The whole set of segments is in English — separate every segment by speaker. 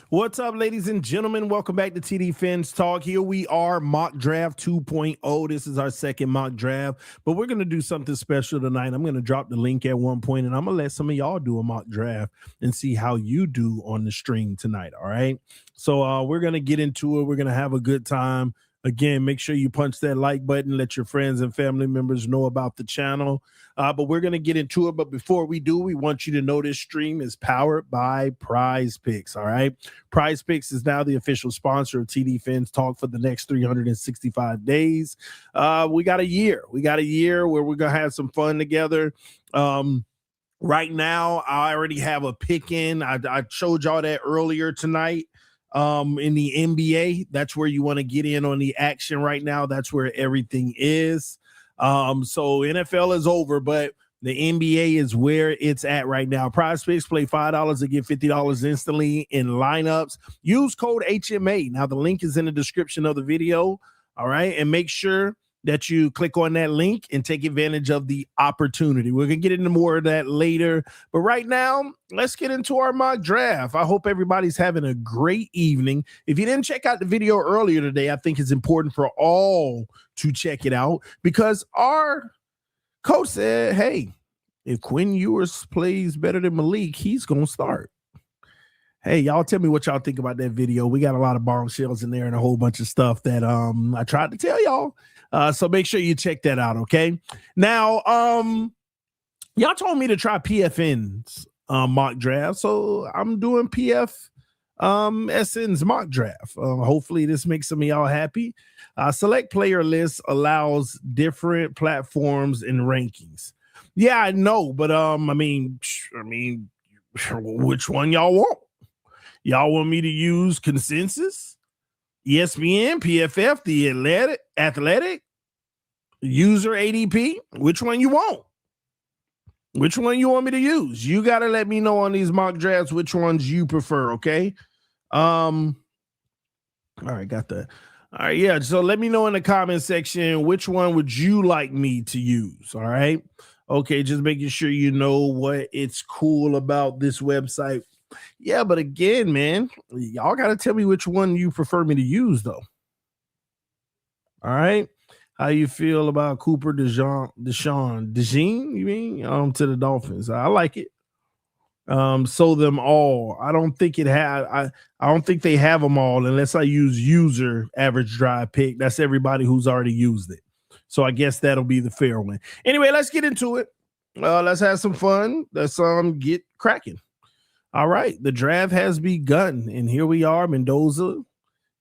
Speaker 1: What's up, ladies and gentlemen? Welcome back to TD PHINS Talk. Here we are, mock draft 2.0. This is our second mock draft, but we're going to do something special tonight. I'm going to drop the link at one point, and I'm going to let some of y'all do a mock draft and see how you do on the stream tonight. All right. So we're going to get into it. We're going to have a good time. Again, make sure you punch that like button. Let your friends and family members know about the channel. But we're going to get into it. But before we do, we want you to know this stream is powered by Prize Picks. All right. Prize Picks is now the official sponsor of TD PHINS Talk for the next 365 days. We got a year. We got a year where we're going to have some fun together. Right now, I already have a pick in. I showed y'all that earlier tonight. In the NBA, that's where you want to get in on the action right now. That's where everything is. So NFL is over, but the NBA is where it's at right now. Prize Picks, play $5 to get $50 instantly in lineups. Use code HMA. Now, the link is in the description of the video. All right. And make sure that you click on that link and take advantage of the opportunity. We're going to get into more of that later. But right now, let's get into our mock draft. I hope everybody's having a great evening. If you didn't check out the video earlier today, I think it's important for all to check it out because our coach said, hey, if Quinn Ewers plays better than Malik, he's going to start. Hey, y'all tell me what y'all think about that video. We got a lot of bombshells in there and a whole bunch of stuff that I tried to tell y'all. So make sure you check that out, okay? Now, y'all told me to try PFN's mock draft, so I'm doing SN's mock draft. Hopefully this makes some of y'all happy. Select player list allows different platforms and rankings. Yeah, I know, but I mean, which one y'all want? Y'all want me to use Consensus, ESPN, PFF, the Athletic, User ADP? Which one you want? Which one you want me to use? You got to let me know on these mock drafts which ones you prefer, okay? All right, got that. All right, yeah, so let me know in the comment section which one would you like me to use, all right? Okay, just making sure you know what it's cool about this website. Yeah, but again, man, y'all got to tell me which one you prefer me to use, though. All right. How you feel about Cooper DeJean, you mean, to the Dolphins? I like it. So them all. I don't think I don't think they have them all unless I use user average drive pick. That's everybody who's already used it. So I guess that'll be the fair one. Anyway, let's get into it. Let's have some fun. Let's get cracking. All right, the draft has begun, and here we are. Mendoza,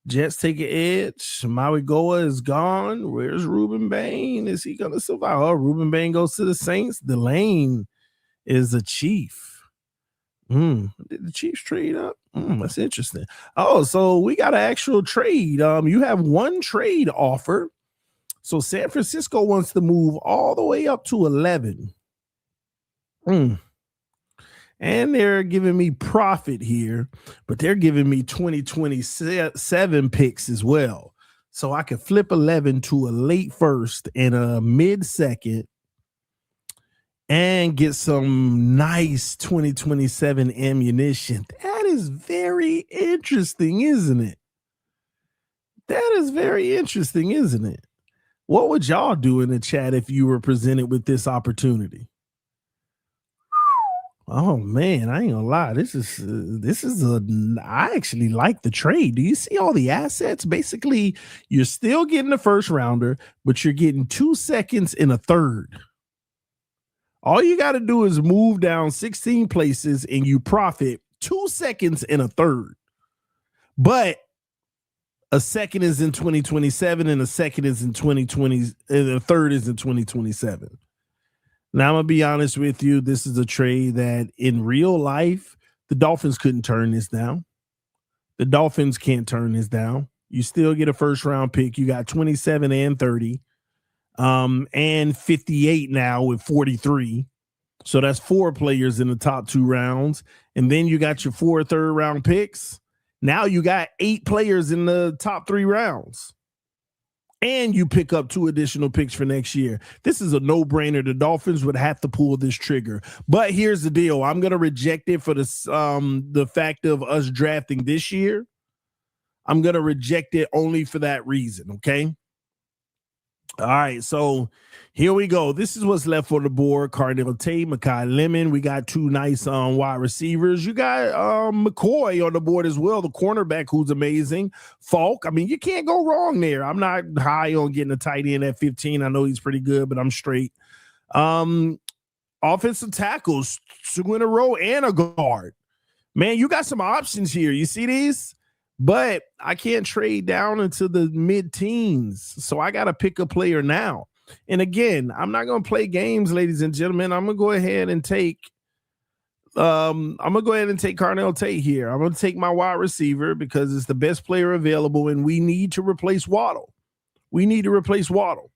Speaker 1: Jets take an edge. Maui Goa is gone. Where's Ruben Bain? Is he going to survive? Oh, Ruben Bain goes to the Saints. Delane is a Chief. Did the Chiefs trade up? That's interesting. Oh, so we got an actual trade. You have one trade offer. So San Francisco wants to move all the way up to 11. And they're giving me profit here, but they're giving me 2027 picks as well. So I could flip 11 to a late first and a mid second and get some nice 2027 ammunition. That is very interesting, isn't it? That is very interesting, isn't it? What would y'all do in the chat if you were presented with this opportunity? Oh man, I ain't gonna lie. I actually like the trade. Do you see all the assets? Basically, you're still getting a first rounder, but you're getting 2 seconds in a third. All you got to do is move down 16 places and you profit 2 seconds in a third. But a second is in 2027 and a second is in 2020 and a third is in 2027. Now, I'm going to be honest with you. This is a trade that in real life, the Dolphins couldn't turn this down. The Dolphins can't turn this down. You still get a first round pick. You got 27 and 30 and 58 now with 43. So that's 4 players in the top 2 rounds. And then you got your 4 third round picks. Now you got 8 players in the top 3 rounds. and you pick up 2 additional picks for next year. This is a no-brainer. The Dolphins would have to pull this trigger. But here's the deal. I'm going to reject it for the fact of us drafting this year. I'm going to reject it only for that reason, okay? All right, so here we go. This is what's left for the board. Cardinal Tate, Mekhi Lemon. We got 2 nice wide receivers. You got McCoy on the board as well, the cornerback who's amazing. Falk. I mean, you can't go wrong there. I'm not high on getting a tight end at 15. I know he's pretty good, but I'm straight. Offensive tackles, 2 in a row and a guard. Man, you got some options here. You see these? But I can't trade down into the mid-teens. So I got to pick a player now. And again, I'm not going to play games, ladies and gentlemen. I'm going to go ahead and take Carnell Tate here. I'm going to take my wide receiver because it's the best player available, and we need to replace Waddle. We need to replace Waddle.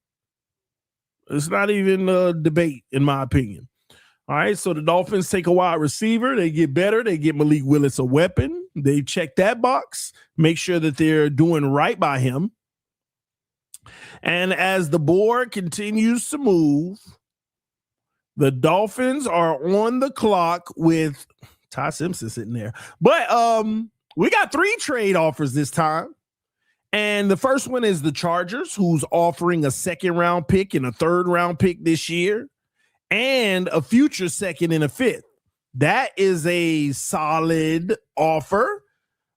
Speaker 1: It's not even a debate, in my opinion. All right, so the Dolphins take a wide receiver. They get better. They get Malik Willis a weapon. They check that box, make sure that they're doing right by him. And as the board continues to move, the Dolphins are on the clock with Ty Simpson sitting there. But we got 3 trade offers this time. And the first one is the Chargers, who's offering a 2nd-round pick and a 3rd-round pick this year, and a future 2nd and a 5th. That is a solid offer.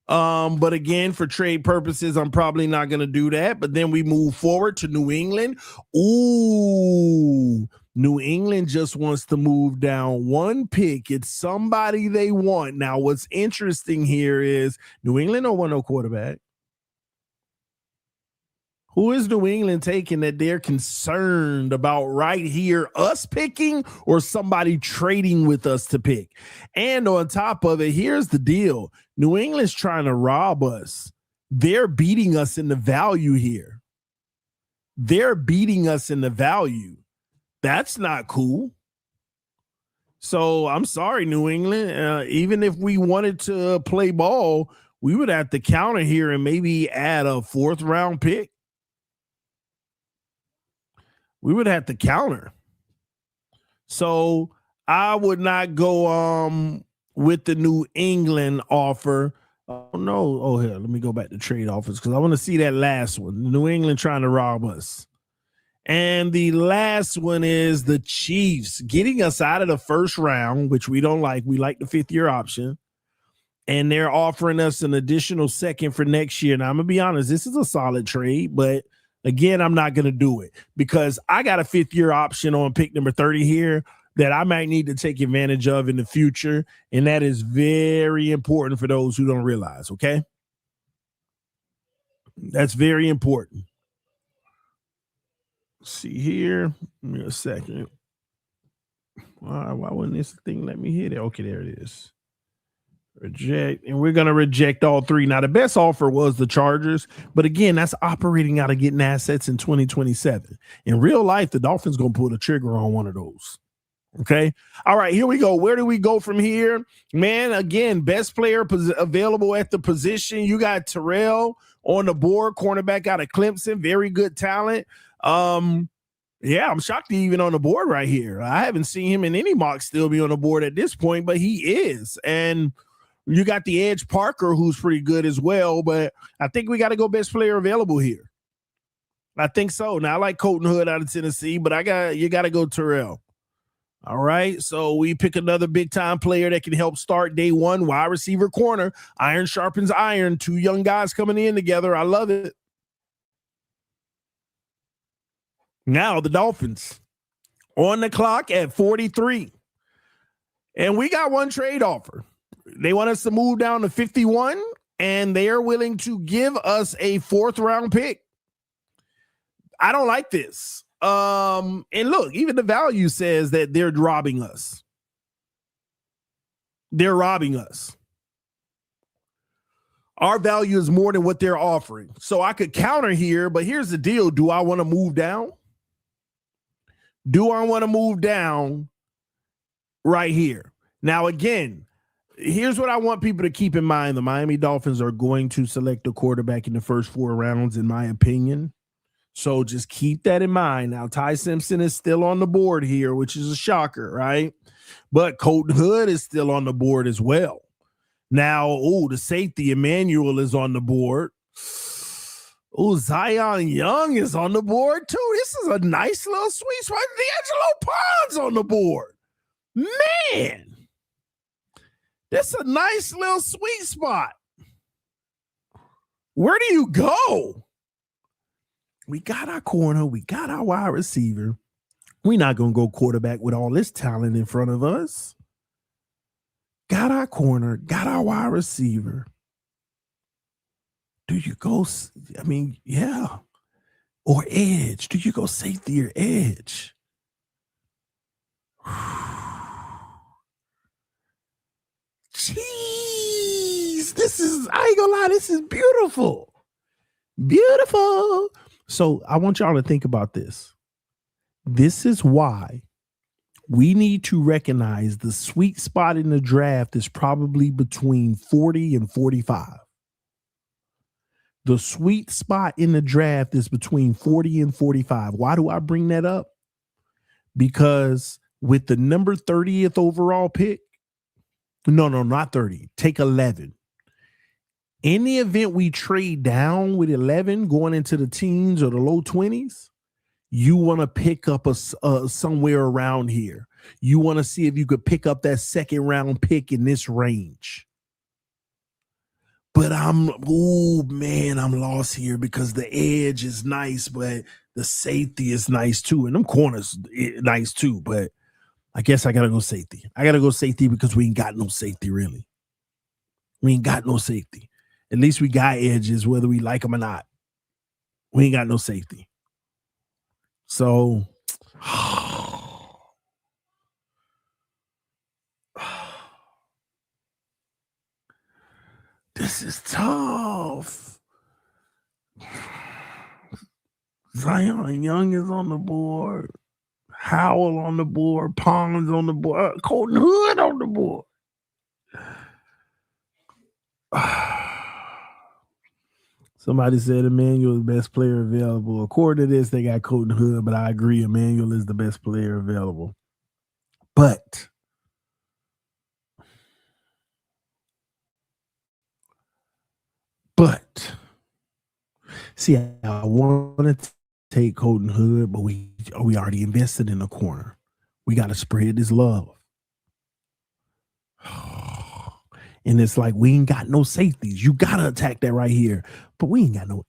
Speaker 1: But again, for trade purposes, I'm probably not going to do that. But then we move forward to New England. Ooh, New England just wants to move down 1 pick. It's somebody they want. Now, what's interesting here is New England don't want no quarterback. Who is New England taking that they're concerned about right here, us picking or somebody trading with us to pick? And on top of it, here's the deal. New England's trying to rob us. They're beating us in the value here. They're beating us in the value. That's not cool. So I'm sorry, New England. Even if we wanted to play ball, we would have to counter here and maybe add a 4th-round pick. We would have to counter. So I would not go with the New England offer. Oh, no. Oh, here, let me go back to trade offers because I want to see that last one. New England trying to rob us. And the last one is the Chiefs getting us out of the 1st round, which we don't like. We like the 5th-year option. And they're offering us an additional 2nd for next year. Now, I'm going to be honest, this is a solid trade, but again, I'm not going to do it because I got a 5th-year option on pick number 30 here that I might need to take advantage of in the future. And that is very important for those who don't realize, okay? That's very important. Let's see here. Give me a second. Why wouldn't this thing let me hit it? Okay, there it is. Reject, and we're going to reject all 3. Now, the best offer was the Chargers, but again, that's operating out of getting assets in 2027. In real life, the Dolphins going to pull the trigger on one of those. Okay. All right, here we go. Where do we go from here? Man, again, best player available at the position. You got Terrell on the board, cornerback out of Clemson, very good talent. Yeah, I'm shocked he's even on the board right here. I haven't seen him in any mock still be on the board at this point, but he is. And you got the Edge Parker, who's pretty good as well, but I think we got to go best player available here. I think so. Now, I like Colton Hood out of Tennessee, but you got to go Terrell. All right, so we pick another big-time player that can help start day 1, wide receiver corner. Iron sharpens iron. 2 young guys coming in together. I love it. Now, the Dolphins on the clock at 43. And we got 1 trade offer. They want us to move down to 51, and they are willing to give us a 4th-round pick. I don't like this. And look, even the value says that they're robbing us. They're robbing us. Our value is more than what they're offering. So I could counter here, but here's the deal. Do I want to move down? Do I want to move down right here? Now, again, here's what I want people to keep in mind. The Miami Dolphins are going to select a quarterback in the first 4 rounds, in my opinion. So just keep that in mind. Now, Ty Simpson is still on the board here, which is a shocker, right? But Colton Hood is still on the board as well. Now, the safety Emmanuel is on the board. Oh, Zion Young is on the board too. This is a nice little sweet spot. D'Angelo Ponds on the board. Man, that's a nice little sweet spot. Where do you go? We got our corner. We got our wide receiver. We're not going to go quarterback with all this talent in front of us. Got our corner. Got our wide receiver. Do you go? I mean, yeah. Or edge. Do you go safety or edge? Jeez. This is, I ain't gonna lie, this is beautiful. Beautiful. So I want y'all to think about this. This is why we need to recognize the sweet spot in the draft is probably between 40 and 45. The sweet spot in the draft is between 40 and 45. Why do I bring that up? Because with the number 30th overall pick, no, not 30, take 11. In the event we trade down with 11 going into the teens or the low 20s, you want to pick up a somewhere around here. You want to see if you could pick up that second round pick in this range. But I'm lost here because the edge is nice, but the safety is nice too. And them corners nice too, but I guess I got to go safety. I got to go safety because we ain't got no safety really. We ain't got no safety. At least we got edges whether we like them or not. We ain't got no safety. So this is tough. Zion Young is on the board. Howell on the board. Ponds on the board. Colton Hood on the board. Somebody said Emmanuel is the best player available. According to this, they got Colton Hood, but I agree Emmanuel is the best player available. But see, I wanted to take Colton Hood, but we already invested in the corner. We got to spread this love. And it's like, we ain't got no safeties. You got to attack that right here. But we ain't got no,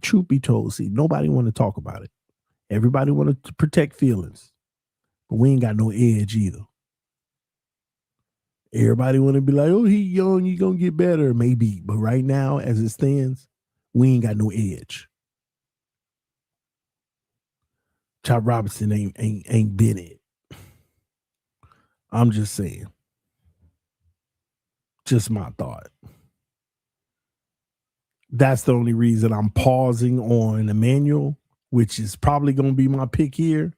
Speaker 1: truth be told, see, nobody want to talk about it. Everybody want to protect feelings. But we ain't got no edge either. Everybody want to be like, oh, he young, he going to get better. Maybe. But right now, as it stands, we ain't got no edge. Chop Robinson ain't been it. I'm just saying. Just my thought. That's the only reason I'm pausing on Emmanuel, which is probably going to be my pick here.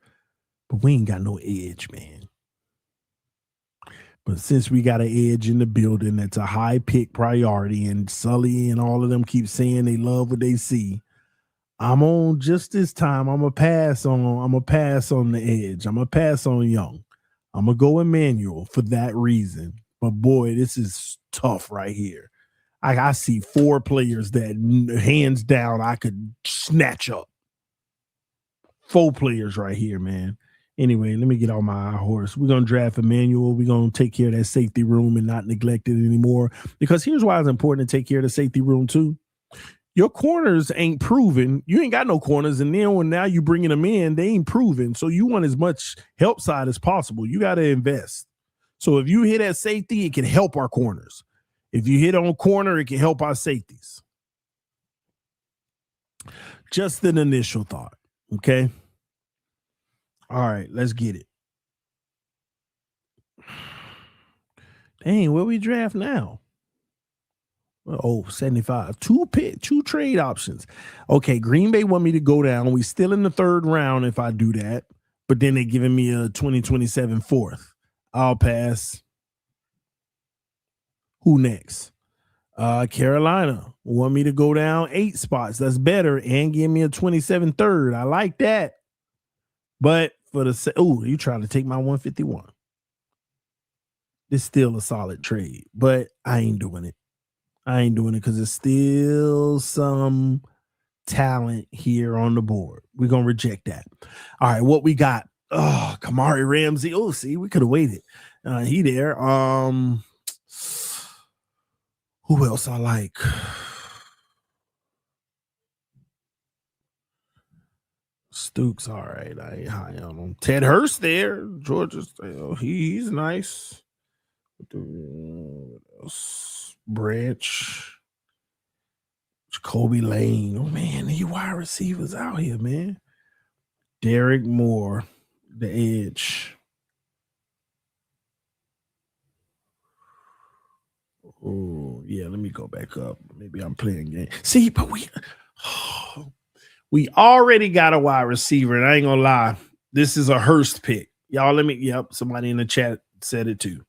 Speaker 1: But we ain't got no edge, man. But since we got an edge in the building, that's a high pick priority, and Sully and all of them keep saying they love what they see. I'm on just this time. I'm gonna pass on the edge. I'm gonna pass on Young. I'm gonna go Emmanuel for that reason. But boy, this is tough right here. I see 4 players that hands down I could snatch up. 4 players right here, man. Anyway, let me get on my horse. We're going to draft Emmanuel. We're going to take care of that safety room and not neglect it anymore. Because here's why it's important to take care of the safety room too. Your corners ain't proven. You ain't got no corners. And then when now you bringing them in, they ain't proven. So you want as much help side as possible. You got to invest. So if you hit at safety, it can help our corners. If you hit on corner, it can help our safeties. Just an initial thought. Okay. All right, let's get it. Dang, where we draft now? Oh, 75. 2 trade options. Okay, Green Bay want me to go down. We still in the 3rd round if I do that. But then they giving me a 2027 4th. I'll pass. Who next? Carolina want me to go down 8 spots. That's better, and give me a 27 third. I like that. But for the you trying to take my 151. It's still a solid trade, but I ain't doing it. I ain't doing it because there's still some talent here on the board. We're gonna reject that. All right, what we got? Oh, Kamari Ramsey. Oh, see, we could have waited. He there. Who else I like? Stooks, all right. I ain't high on him. Ted Hurst there. Georgia. He's nice. What else? Branch. Jacoby Lane. Oh man, these wide receivers out here, man. Derek Moore, the edge. Oh yeah, let me go back up. Maybe I'm playing game. See, but we already got a wide receiver, and I ain't gonna lie, this is a Hurst pick. Y'all, let me. Yep, somebody in the chat said it too.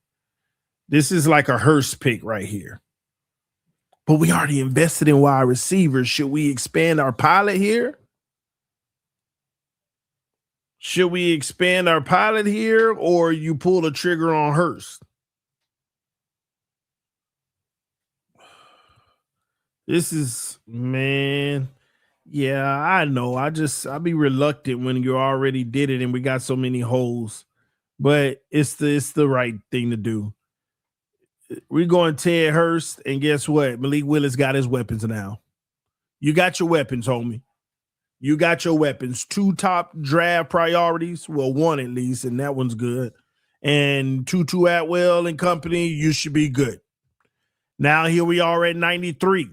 Speaker 1: This is like a Hurst pick right here. But we already invested in wide receivers. Should we expand our pilot here? Should we expand our pilot here, or you pull the trigger on Hurst? This is, man. Yeah, I know. I'll be reluctant when you already did it and we got so many holes. But it's the right thing to do. We're going Ted Hurst, and guess what? Malik Willis got his weapons now. You got your weapons, homie. You got your weapons. 2 top draft priorities. Well, 1 at least, and that one's good. And Tutu Atwell and company, you should be good. Now here we are at 93.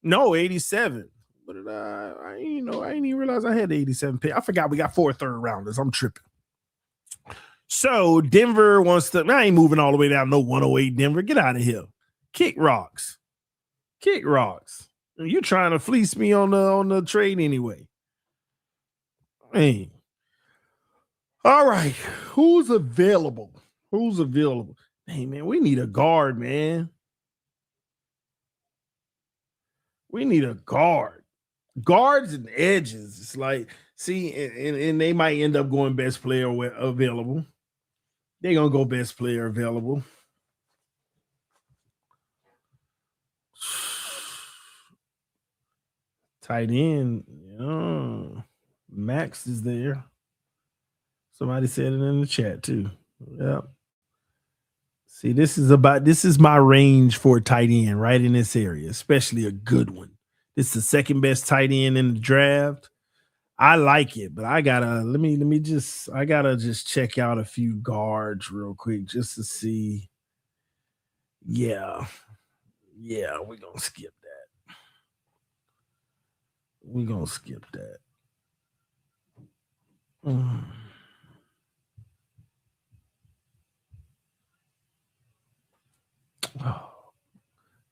Speaker 1: No, 87. What did I didn't even realize I had the 87 pick. I forgot we got 4 third rounders. I'm tripping. So Denver wants to. I ain't moving all the way down. No 108 Denver. Get out of here. Kick rocks. Kick rocks. You trying to fleece me on the trade anyway. Hey. All right. Who's available? Who's available? Hey man, we need a guard, man. We need a guard. Guards and edges. It's like, see, and they might end up going best player available. They're gonna go best player available. Tight end. Max is there. Somebody said it in the chat too. Yep. See, this is my range for a tight end right in this area, especially a good one. This is the second best tight end in the draft. I like it, but I gotta just check out a few guards real quick just to see. Yeah, we're gonna skip that. We're gonna skip that. Oh.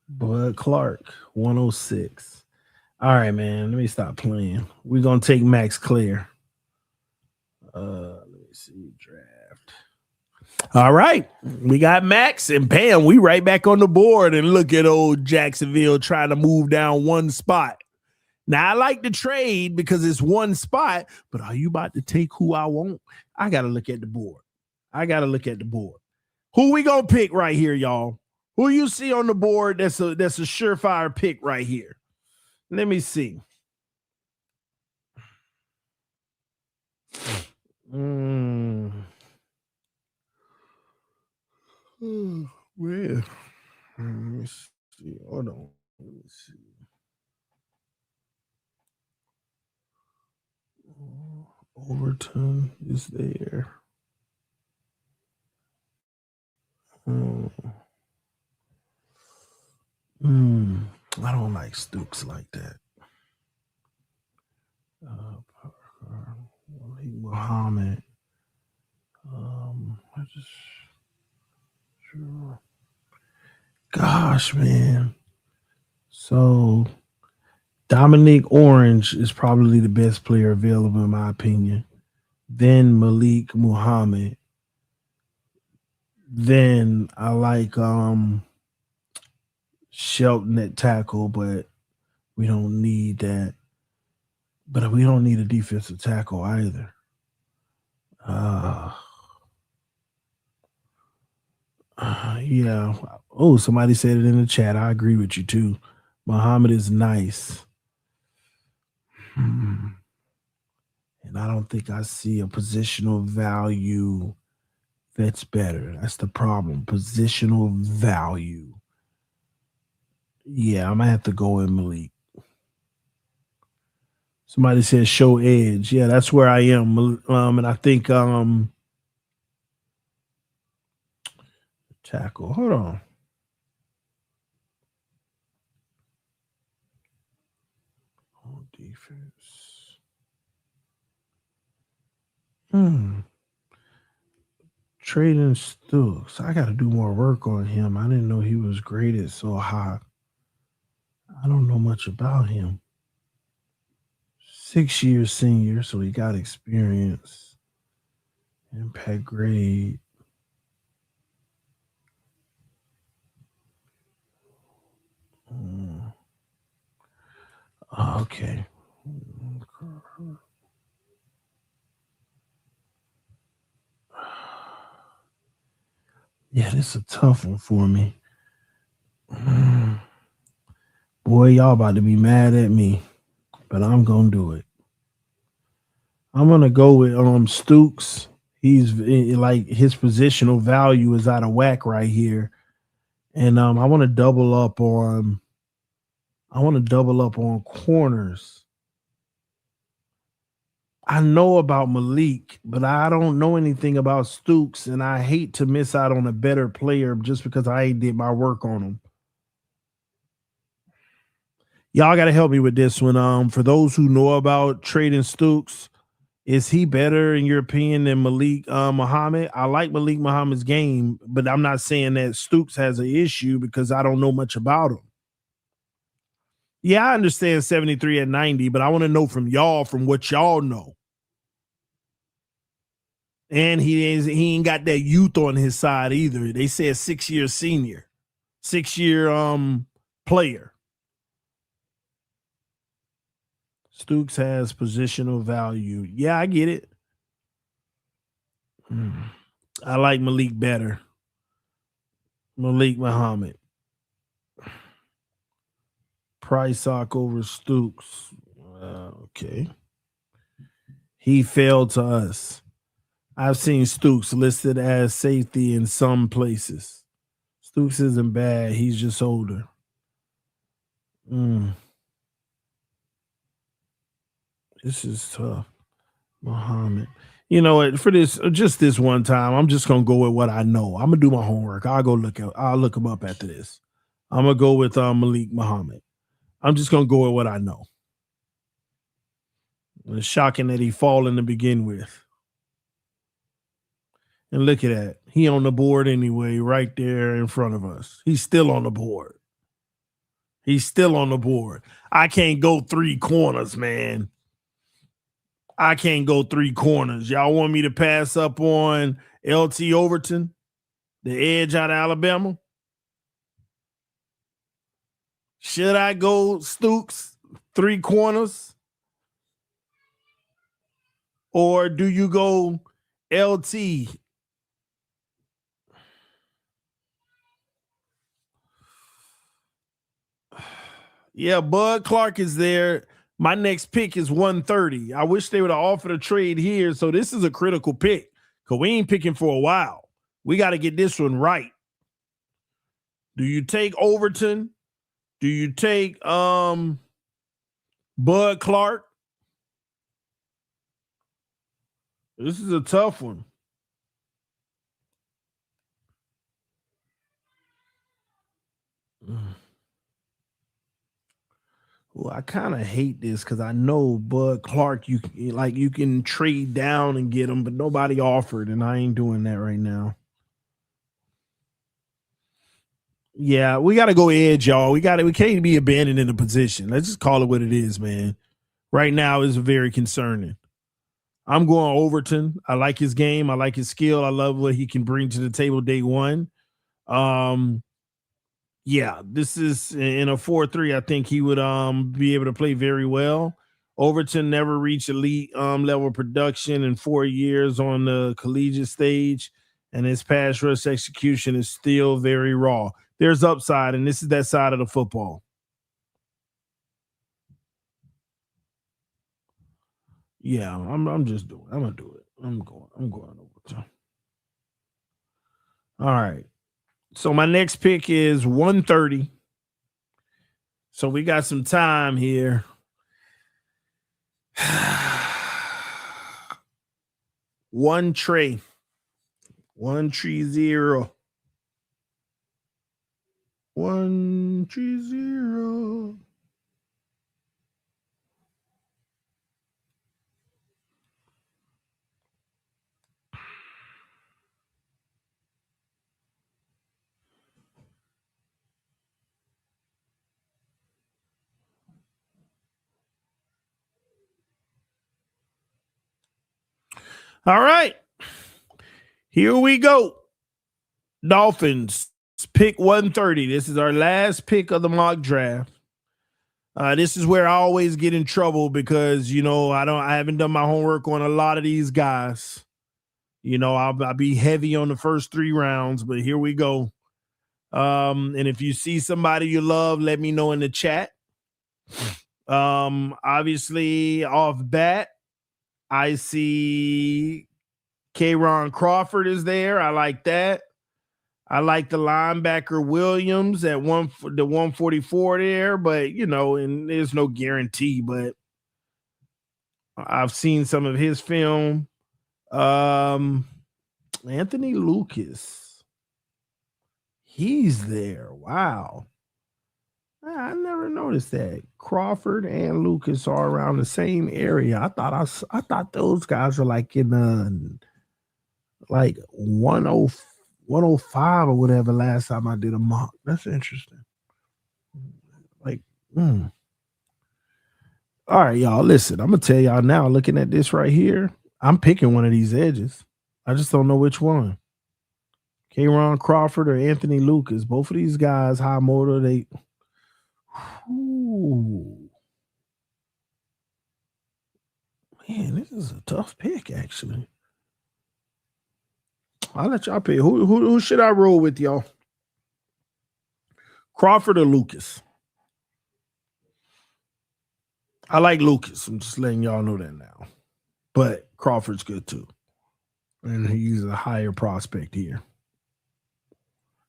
Speaker 1: Bud Clark, 106. All right, man. Let me stop playing. We're gonna take Max Clear. Let me see. Draft. All right. We got Max, and bam, we right back on the board. And look at old Jacksonville trying to move down 1 spot. Now I like the trade because it's 1 spot, but are you about to take who I want? I gotta look at the board. Who we gonna pick right here, y'all? Who you see on the board that's a surefire pick right here? Let me see. Where? Let me see. Hold on. Let me see. Overton is there. I don't like Stooks like that. Muhammad. Gosh, man. So Dominic Orange is probably the best player available in my opinion. Then Malik Muhammad. Then I like Shelton at tackle, but we don't need that. But we don't need a defensive tackle either. Uh, yeah. Oh, somebody said it in the chat. I agree with you too. Muhammad is nice. And I don't think I see a positional value that's better. That's the problem. Positional value. Yeah, I'm gonna have to go with Malik. Somebody said show edge. Yeah, that's where I am. And I think tackle. Hold on. Defense. Trading Stooks. I got to do more work on him. I didn't know he was graded so high. I don't know much about him. 6-year senior, so he got experience. Impact grade. Okay. Yeah, this is a tough one for me. Boy, y'all about to be mad at me, but I'm gonna do it. I'm gonna go with Stooks. He's like his positional value is out of whack right here, and I want to double up on. I want to double up on corners. I know about Malik, but I don't know anything about Stooks, and I hate to miss out on a better player just because I ain't did my work on him. Y'all got to help me with this one. For those who know about trading Stooks, is he better in your opinion than Malik Muhammad? I like Malik Muhammad's game, but I'm not saying that Stooks has an issue because I don't know much about him. Yeah, I understand 73 at 90, but I want to know from y'all, from what y'all know. And he ain't got that youth on his side either. They said 6-year senior, 6-year player. Stooks has positional value. Yeah, I get it. I like Malik better. Malik Muhammad. Priceock over Stooks. Okay. He failed to us. I've seen Stooks listed as safety in some places. Stooks isn't bad. He's just older. This is tough. Muhammad. You know what? For this, just this one time, I'm just gonna go with what I know. I'm gonna do my homework. I'll look him up after this. I'm gonna go with Malik Muhammad. I'm just gonna go with what I know. It's shocking that he fallen to begin with. And look at that. He on the board anyway, right there in front of us. He's still on the board. He's still on the board. I can't go 3 corners, man. I can't go 3 corners. Y'all want me to pass up on LT Overton, the edge out of Alabama? Should I go Stooks, 3 corners? Or do you go LT? Yeah, Bud Clark is there. My next pick is 130. I wish they would have offered a trade here. So this is a critical pick because we ain't picking for a while. We got to get this one right. Do you take Overton? Do you take Bud Clark? This is a tough one. Well, I kind of hate this because I know Bud Clark, you can trade down and get him, but nobody offered, and I ain't doing that right now. Yeah, we got to go edge, y'all. We can't be abandoning the position. Let's just call it what it is, man. Right now is very concerning. I'm going Overton. I like his game. I like his skill. I love what he can bring to the table day one. Yeah, this is in a 4-3. I think he would be able to play very well. Overton never reached elite level production in 4 years on the collegiate stage, and his pass rush execution is still very raw. There's upside, and this is that side of the football. Yeah, I'm gonna do it. I'm going Overton. All right. So my next pick is 130. So we got some time here. One tray. 130. 130. All right. Here we go. Dolphins pick 130. This is our last pick of the mock draft. This is where I always get in trouble because I haven't done my homework on a lot of these guys. I'll be heavy on the first 3 rounds, but here we go. And if you see somebody you love, let me know in the chat. Obviously, off bat, I see K'Ron Crawford is there. I like that. I like the linebacker Williams at the 144 there, but and there's no guarantee, but I've seen some of his film. Anthony Lucas. He's there. Wow. I never noticed that. Crawford and Lucas are around the same area. I thought those guys were like in like 105 or whatever last time I did a mock. That's interesting. Like, all right, y'all. Listen, I'm gonna tell y'all now. Looking at this right here, I'm picking one of these edges. I just don't know which one. K'Ron Crawford or Anthony Lucas. Both of these guys, high motor. Ooh. Man, this is a tough pick, actually. I'll let y'all pick. Who should I roll with, y'all? Crawford or Lucas? I like Lucas. I'm just letting y'all know that now. But Crawford's good too. And he's a higher prospect here.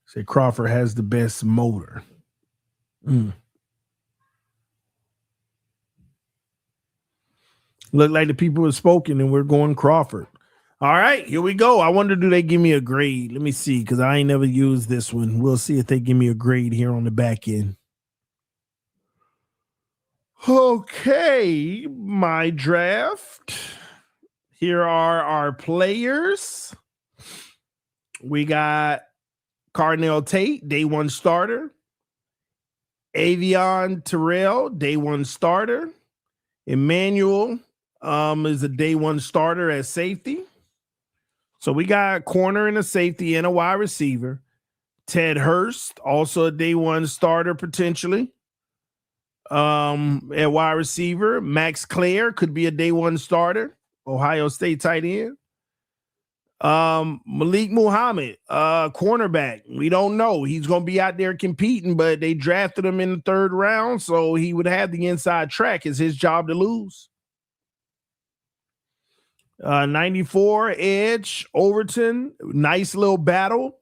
Speaker 1: Say Crawford has the best motor. Look like the people have spoken and we're going Crawford. All right, here we go. I wonder, do they give me a grade? Let me see, because I ain't never used this one. We'll see if they give me a grade here on the back end. Okay, my draft. Here are our players. We got Carnell Tate, day 1 starter. Avion Terrell, day 1 starter. Emmanuel is a day 1 starter at safety. So we got a corner and a safety and a wide receiver. Ted Hurst, also a day 1 starter potentially. At wide receiver, Max Clare could be a day 1 starter. Ohio State tight end. Malik Muhammad, cornerback. We don't know. He's going to be out there competing, but they drafted him in the 3rd round, so he would have the inside track. It's his job to lose. 94 edge, Overton. Nice little battle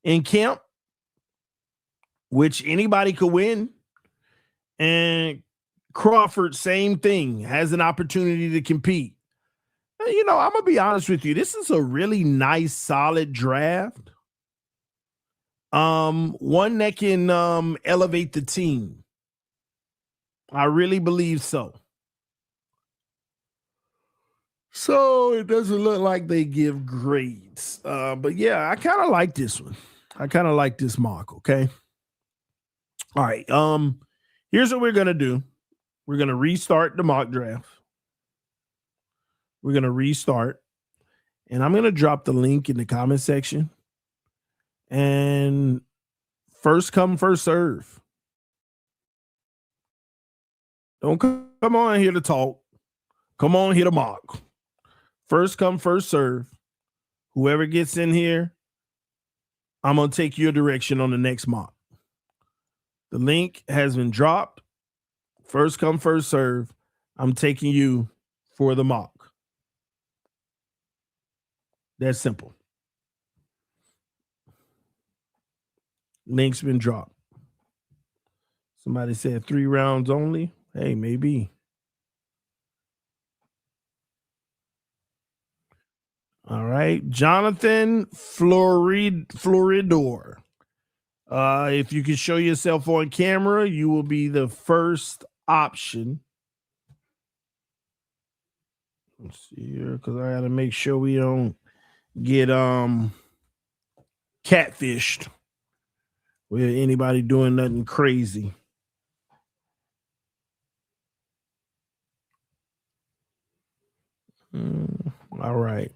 Speaker 1: in camp, which anybody could win. And Crawford, same thing, has an opportunity to compete. I'm going to be honest with you. This is a really nice, solid draft. One that can elevate the team. I really believe so. So it doesn't look like they give grades. But yeah, I kind of like this one. I kind of like this mock, okay? All right. Here's what we're going to do. We're going to restart the mock draft. We're going to restart. And I'm going to drop the link in the comment section. And First come, first serve. Don't come on here to talk. Come on here to mock. First come, first serve. Whoever gets in here, I'm going to take your direction on the next mock. The link has been dropped. First come, first serve. I'm taking you for the mock. That's simple. Link's been dropped. Somebody said 3 rounds only. Hey, maybe. All right. Jonathan Floridor. If you can show yourself on camera, you will be the first option. Let's see here, because I got to make sure we don't get catfished with anybody doing nothing crazy. All right.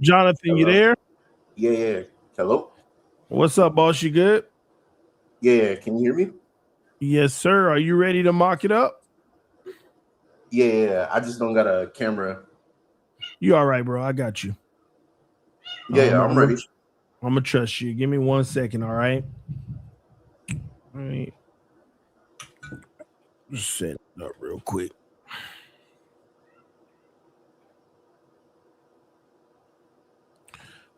Speaker 1: Jonathan,
Speaker 2: Hello.
Speaker 1: you there?
Speaker 2: Yeah. Hello?
Speaker 1: What's up, boss? You good?
Speaker 2: Yeah. Can you hear me?
Speaker 1: Yes, sir. Are you ready to mock it up?
Speaker 2: Yeah. I just don't got a camera.
Speaker 1: You all right, bro? I got you.
Speaker 2: Yeah, I'm ready.
Speaker 1: I'm going to trust you. Give me 1 second, all right? All right. Just set it up real quick.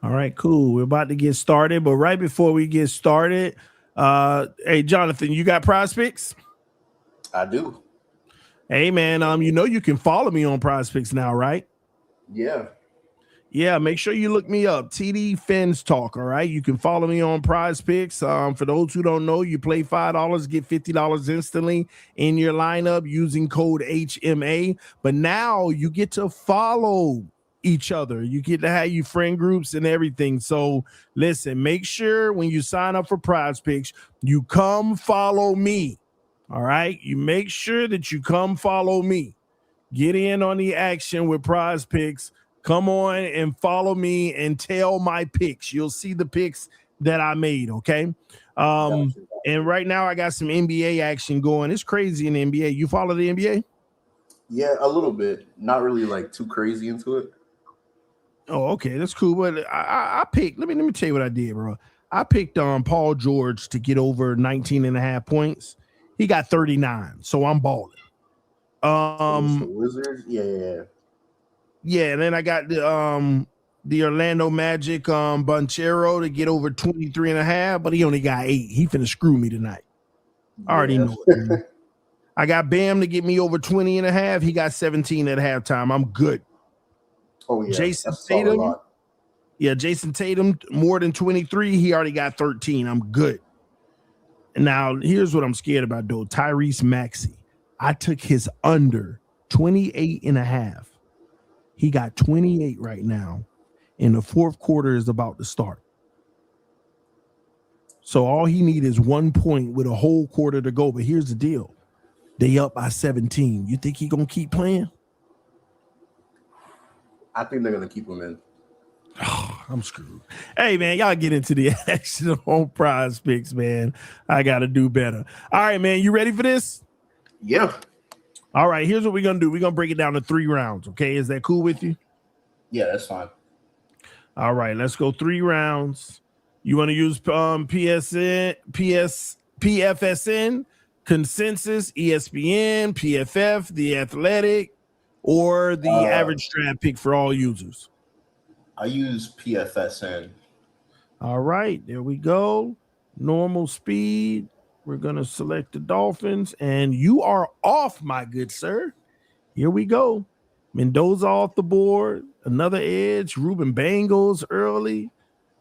Speaker 1: All right, cool. We're about to get started, but right before we get started, hey, Jonathan, you got prospects?
Speaker 2: I do.
Speaker 1: Hey, man, you know you can follow me on prospects now, right?
Speaker 2: Yeah.
Speaker 1: Yeah, make sure you look me up. TD PHINS TALK, all right? You can follow me on PrizePicks. For those who don't know, you play $5, get $50 instantly in your lineup using code HMA. But now you get to follow each other. You get to have your friend groups and everything. So listen, make sure when you sign up for PrizePicks, you come follow me, all right? You make sure that you come follow me. Get in on the action with PrizePicks. Come on and follow me and tell my picks. You'll see the picks that I made, okay? And right now I got some NBA action going. It's crazy in the NBA. You follow the NBA?
Speaker 2: Yeah, a little bit. Not really like too crazy into it.
Speaker 1: Oh, okay. That's cool. But I picked, let me tell you what I did, bro. I picked Paul George to get over 19 and a half points. He got 39, so I'm balling.
Speaker 2: The Wizards? Yeah.
Speaker 1: Yeah, and then I got the Orlando Magic Banchero to get over 23 and a half, but he only got 8. He finna screw me tonight. I already know it, man. I got Bam to get me over 20 and a half. He got 17 at halftime. I'm good.
Speaker 2: Oh, yeah.
Speaker 1: Jason Tatum. Yeah, Jason Tatum, more than 23. He already got 13. I'm good. Now, here's what I'm scared about, though. Tyrese Maxey. I took his under 28 and a half. He got 28 right now, and the fourth quarter is about to start. So all he needs is 1 point with a whole quarter to go. But here's the deal. They up by 17. You think he going to keep playing?
Speaker 2: I think they're going to keep him in.
Speaker 1: Oh, I'm screwed. Hey, man, y'all get into the action on PrizePicks, man. I got to do better. All right, man, you ready for this?
Speaker 2: Yeah.
Speaker 1: All right, here's what we're going to do. We're going to break it down to 3 rounds, okay? Is that cool with you?
Speaker 2: Yeah, that's fine.
Speaker 1: All right, let's go 3 rounds. You want to use PFSN, Consensus, ESPN, PFF, The Athletic, or the average draft pick for all users?
Speaker 2: I use PFSN.
Speaker 1: All right, there we go. Normal speed. We're going to select the Dolphins, and you are off, my good sir. Here we go. Mendoza off the board. Another edge. Ruben Bengals early.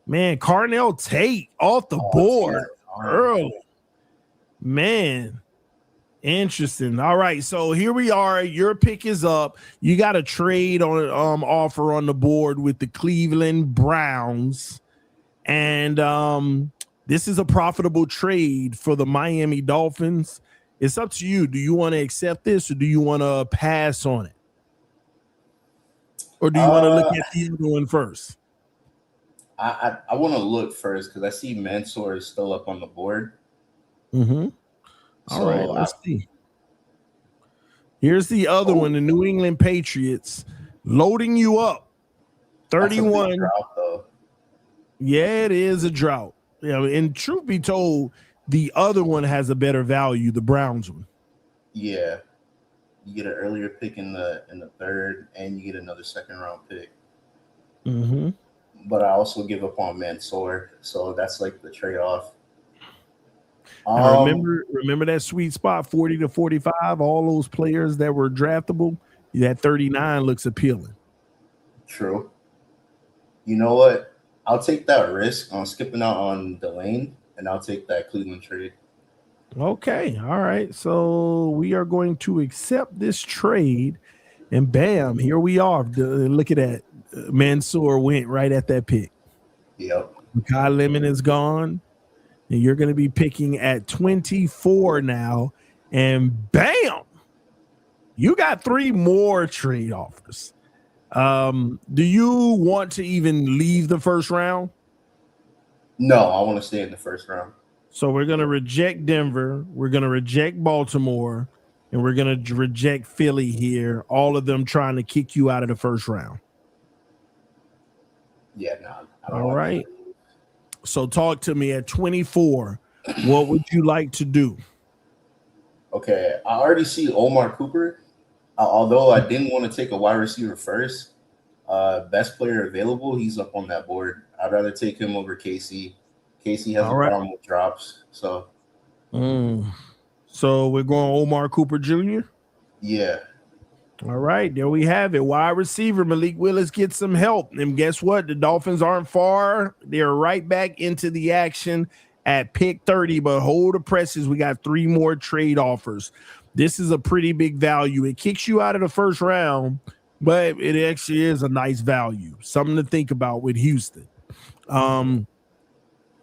Speaker 1: Man, Carnell Tate off the board early. Man, interesting. All right, so here we are. Your pick is up. You got a trade on offer on the board with the Cleveland Browns. And this is a profitable trade for the Miami Dolphins. It's up to you. Do you want to accept this or do you want to pass on it? Or do you want to look at the other one first?
Speaker 2: I want to look first because I see Mansour is still up on the board.
Speaker 1: Mm-hmm. All right,
Speaker 2: So
Speaker 1: let's see. Here's the other one, the New England Patriots, loading you up.
Speaker 2: that's a big
Speaker 1: 31.
Speaker 2: drought, though.
Speaker 1: Yeah, it is a drought. Yeah, and truth be told, the other one has a better value, the Browns one.
Speaker 2: Yeah, you get an earlier pick in the third, and you get another second round pick.
Speaker 1: Mm-hmm.
Speaker 2: But I also give up on Mansour, so that's like the trade off.
Speaker 1: Now remember that sweet spot, 40 to 45, all those players that were draftable, that 39 looks appealing.
Speaker 2: True. You know what? I'll take that risk on skipping out on Delane, and I'll take that Cleveland trade.
Speaker 1: Okay. All right. So we are going to accept this trade. And bam, here we are. Look at that. Mansour went right at that pick.
Speaker 2: Yep.
Speaker 1: Kai Lemon is gone. And you're going to be picking at 24 now. And bam, you got 3 more trade offers. Do you want to even leave the first round?
Speaker 2: No, I want to stay in the first round.
Speaker 1: So we're going to reject Denver. We're going to reject Baltimore. And we're going to reject Philly here. All of them trying to kick you out of the first round.
Speaker 2: Yeah, no.
Speaker 1: All right. So talk to me at 24. What would you like to do?
Speaker 2: Okay, I already see Omar Cooper. Although I didn't want to take a wide receiver first, best player available, he's up on that board. I'd rather take him over Casey. Casey has a problem with drops. So
Speaker 1: we're going Omar Cooper Jr.?
Speaker 2: Yeah.
Speaker 1: All right, there we have it. Wide receiver Malik Willis gets some help. And guess what? The Dolphins aren't far. They're right back into the action at pick 30. But hold the presses. We got 3 more trade offers. This is a pretty big value. It kicks you out of the first round, but it actually is a nice value. Something to think about with Houston.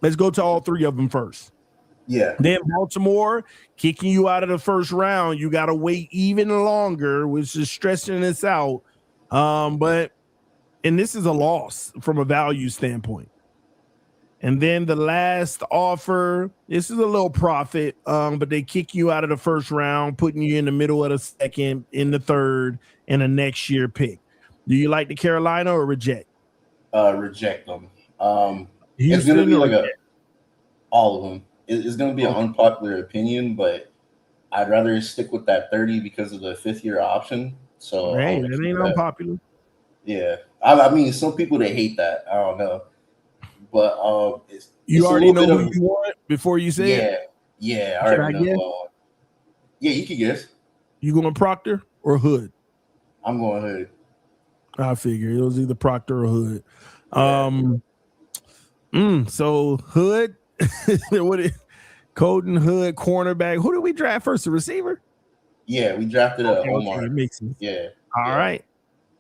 Speaker 1: Let's go to all 3 of them first.
Speaker 2: Yeah.
Speaker 1: Then Baltimore kicking you out of the first round. You got to wait even longer, which is stressing us out. And this is a loss from a value standpoint. And then the last offer, this is a little profit, but they kick you out of the first round, putting you in the middle of the second, in the third, and a next year pick. Do you like the Carolina or reject?
Speaker 2: Reject them. It's
Speaker 1: Houston
Speaker 2: going to be like
Speaker 1: reject?
Speaker 2: all of them. It's going to be an unpopular opinion, but I'd rather stick with that 30 because of the 5th-year option. So
Speaker 1: hey, that ain't unpopular.
Speaker 2: Yeah, I mean, some people they hate that. I don't know, but
Speaker 1: you already know who you want before you say it.
Speaker 2: Yeah, I already know. Yeah, you can guess. You
Speaker 1: going Proctor or Hood?
Speaker 2: I'm going Hood.
Speaker 1: I figure it was either Proctor or Hood. So Hood. Colton Hood, cornerback. Who did we draft first? A receiver?
Speaker 2: Yeah, we drafted Omar.
Speaker 1: It makes sense.
Speaker 2: Yeah.
Speaker 1: All right.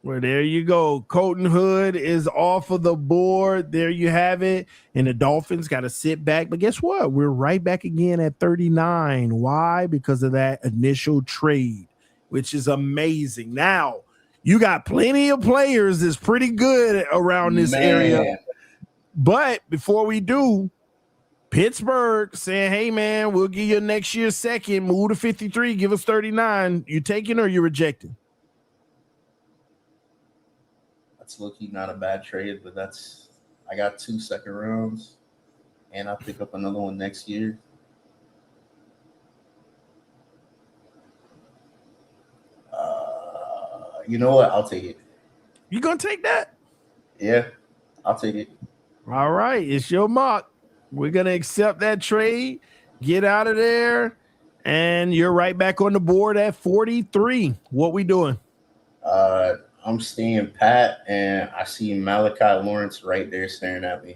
Speaker 1: Well, there you go. Colton Hood is off of the board. There you have it. And the Dolphins got to sit back. But guess what? We're right back again at 39. Why? Because of that initial trade, which is amazing. Now, you got plenty of players that's pretty good around this area. But before we do, Pittsburgh saying, hey, man, we'll give you next year's second. Move to 53. Give us 39. You taking or you rejecting?
Speaker 2: That's low-key not a bad trade, but I got 2 second rounds, and I'll pick up another one next year. You know what? I'll take it.
Speaker 1: You going to take that?
Speaker 2: Yeah, I'll take it.
Speaker 1: All right. It's your mock. We're going to accept that trade, get out of there, and you're right back on the board at 43. What we doing?
Speaker 2: I'm staying pat, and I see Malachi Lawrence right there staring at me.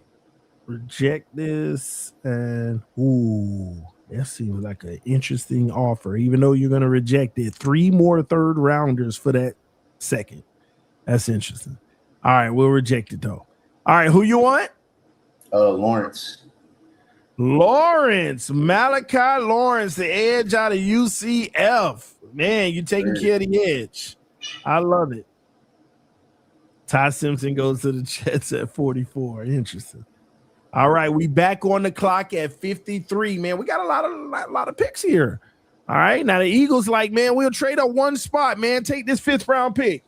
Speaker 1: Reject this, and that seems like an interesting offer, even though you're going to reject it. 3 more third rounders for that second. That's interesting. All right, we'll reject it, though. All right, who you want?
Speaker 2: Lawrence.
Speaker 1: Malachi Lawrence, the edge out of UCF. Man, you taking care of the edge. I love it. Ty Simpson goes to the Jets at 44. Interesting. All right, we back on the clock at 53. Man, we got a lot of picks here. All right, now the Eagles like, man, we'll trade up one spot, man. Take this 5th round pick.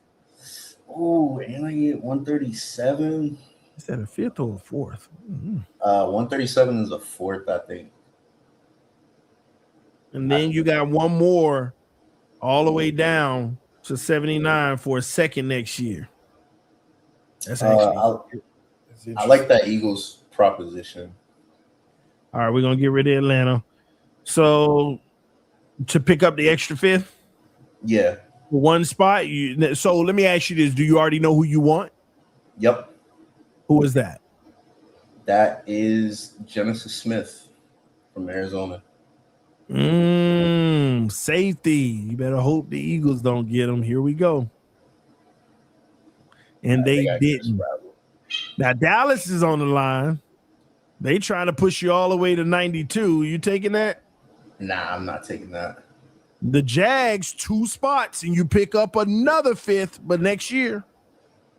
Speaker 2: Oh, and I get 137.
Speaker 1: Is that a 5th or a 4th?
Speaker 2: 137 is a 4th, I think.
Speaker 1: And then you got one more all the way down to 79 for a 2nd next year. That's actually
Speaker 2: I like that Eagles proposition.
Speaker 1: All right, we're gonna get rid of Atlanta. So to pick up the extra 5th,
Speaker 2: yeah,
Speaker 1: one spot. So let me ask you this: do you already know who you want?
Speaker 2: Yep.
Speaker 1: Who is that?
Speaker 2: That is Genesis Smith from Arizona.
Speaker 1: Safety. You better hope the Eagles don't get him. Here we go. And they didn't. Now Dallas is on the line. They trying to push you all the way to 92. You taking that?
Speaker 2: Nah, I'm not taking that.
Speaker 1: The Jags 2 spots, and you pick up another 5th, but next year.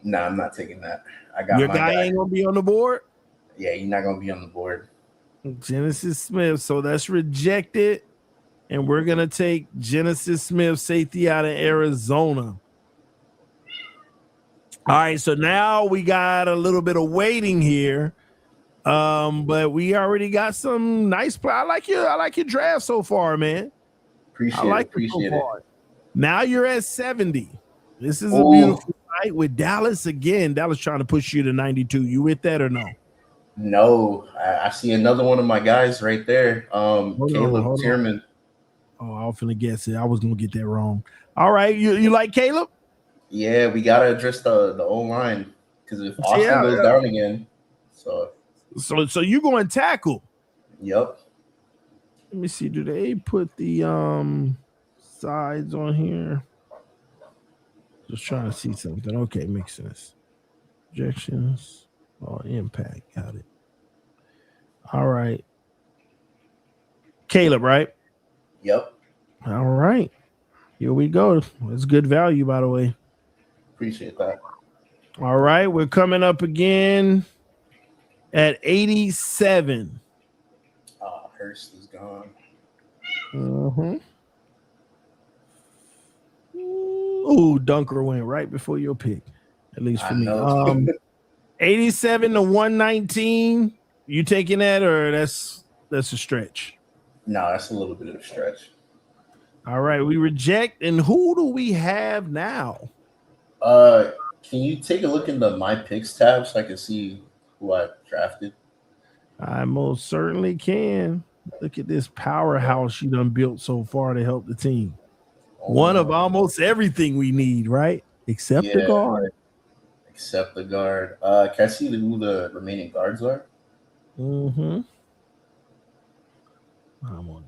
Speaker 2: Nah, I'm not taking that. I got
Speaker 1: your
Speaker 2: my
Speaker 1: guy. Ain't gonna be on the board.
Speaker 2: Yeah, he's not gonna be on the board.
Speaker 1: Genesis Smith. So that's rejected, and we're gonna take Genesis Smith, safety out of Arizona. All right, so now we got a little bit of waiting here. But we already got some nice play. I like your draft so far, man.
Speaker 2: Appreciate it.
Speaker 1: Now you're at 70. This is a beautiful night with Dallas again. Dallas trying to push you to 92. You with that or no?
Speaker 2: No, I see another one of my guys right there. Caleb Tierman.
Speaker 1: Oh, I was finna guess it. I was gonna get that wrong. All right, you like Caleb?
Speaker 2: Yeah, we gotta address the O-line because if Austin goes down again,
Speaker 1: so you going tackle?
Speaker 2: Yep.
Speaker 1: Let me see. Do they put the sides on here? Just trying to see something. Okay, makes sense. Projections. Oh, impact. Got it. All right. Caleb, right?
Speaker 2: Yep.
Speaker 1: All right. Here we go. It's good value, by the way.
Speaker 2: Appreciate that.
Speaker 1: All right. We're coming up again at 87.
Speaker 2: Hurst is gone.
Speaker 1: Ooh, Dunker went right before your pick, at least for me. 87 to 119. You taking that, or that's a stretch?
Speaker 2: No, that's a little bit of a stretch.
Speaker 1: All right, we reject. And who do we have now?
Speaker 2: Can you take a look in the My Picks tab so I can see who I drafted?
Speaker 1: I most certainly can. Look at this powerhouse you done built so far to help the team. One of almost everything we need, right? Except the guard.
Speaker 2: Except the guard. Can I see who the remaining guards are?
Speaker 1: I'm on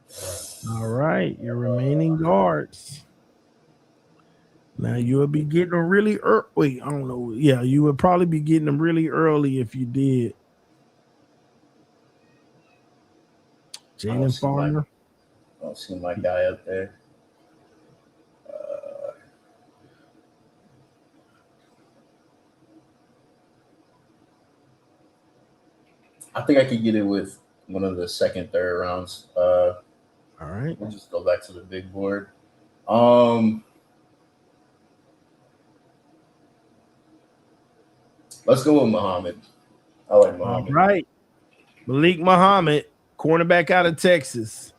Speaker 1: defense. All right, your remaining guards. Now you would be getting them really early. Wait, I don't know. Yeah, you would probably be getting them really early if you did. Jalen Farmer.
Speaker 2: I don't see my guy up there. I think I could get it with one of the second, third rounds.
Speaker 1: All right.
Speaker 2: We'll just go back to the big board. Let's go with Muhammad. I like Muhammad.
Speaker 1: All right. Malik Muhammad, cornerback out of Texas.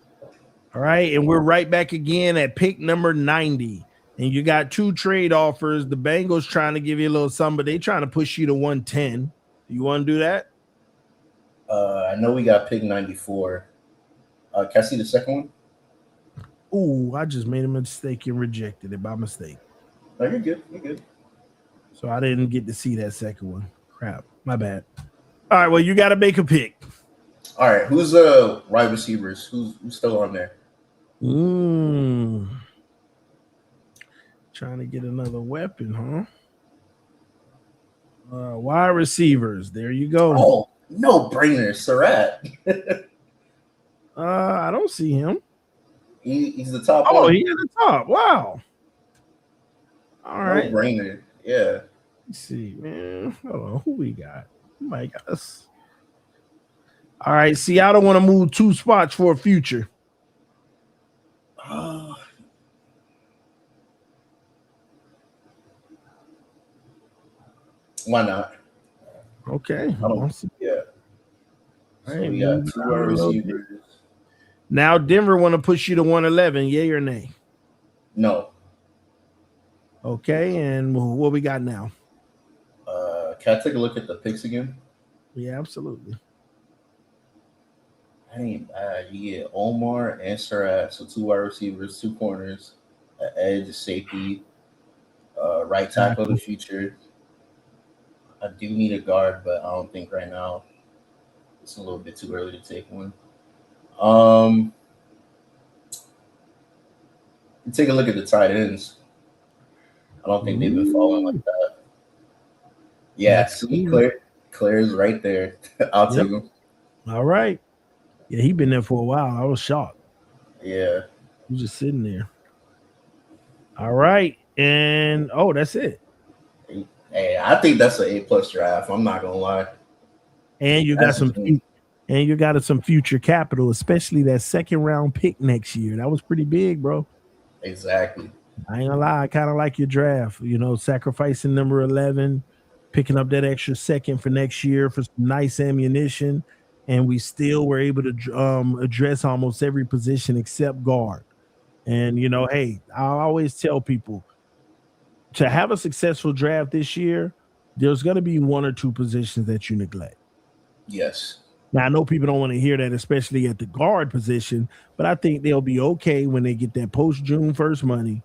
Speaker 1: All right. And we're right back again at pick number 90. And you got 2 trade offers. The Bengals trying to give you a little something, but they trying to push you to 110. You want to do that?
Speaker 2: I know we got pick 94. Can I see the second one?
Speaker 1: Ooh, I just made a mistake and rejected it by mistake.
Speaker 2: No, you're good. You're good.
Speaker 1: So I didn't get to see that second one. Crap. My bad. All right. Well, you got to make a pick.
Speaker 2: All right. Who's wide receivers? Who's still on there?
Speaker 1: Trying to get another weapon, huh? Wide receivers. There you go.
Speaker 2: Oh, no brainer. Surratt.
Speaker 1: I don't see him.
Speaker 2: He's the top
Speaker 1: one.
Speaker 2: one.
Speaker 1: He's the top. Wow. All
Speaker 2: No
Speaker 1: right.
Speaker 2: brainer. Yeah.
Speaker 1: Let's see, man. Hold on. Who we got? Oh my gosh. All right. See, I don't want to move 2 spots for a future.
Speaker 2: Why not?
Speaker 1: Okay.
Speaker 2: I don't.
Speaker 1: Awesome.
Speaker 2: Yeah.
Speaker 1: All
Speaker 2: So
Speaker 1: right.
Speaker 2: we got
Speaker 1: Move
Speaker 2: two
Speaker 1: down
Speaker 2: wide
Speaker 1: a little bit.
Speaker 2: receivers.
Speaker 1: Now Denver want to push you to 111. Yay or nay?
Speaker 2: No.
Speaker 1: Okay. And what we got now?
Speaker 2: Can I take a look at the picks again?
Speaker 1: Yeah, absolutely.
Speaker 2: That ain't bad. You get Omar and Surratt, so 2 wide receivers, 2 corners, an edge, a safety, right tackle of the future. I do need a guard, but I don't think right now it's a little bit too early to take one. Take a look at the tight ends. I don't think they've been falling like that. Yeah, see, Claire's right there. I'll take him.
Speaker 1: All right. Yeah, he been there for a while. I was shocked.
Speaker 2: Yeah.
Speaker 1: He was just sitting there. All right. And that's it.
Speaker 2: Hey, I think that's an A+ draft. I'm not gonna lie.
Speaker 1: And you got some future capital, especially that second round pick next year. That was pretty big, bro.
Speaker 2: Exactly.
Speaker 1: I ain't gonna lie, I kind of like your draft. Sacrificing number 11, picking up that extra second for next year for some nice ammunition, and we still were able to address almost every position except guard. And hey, I always tell people to have a successful draft this year, there's going to be 1 or 2 positions that you neglect.
Speaker 2: Yes.
Speaker 1: Now, I know people don't want to hear that, especially at the guard position, but I think they'll be okay when they get that post June 1st money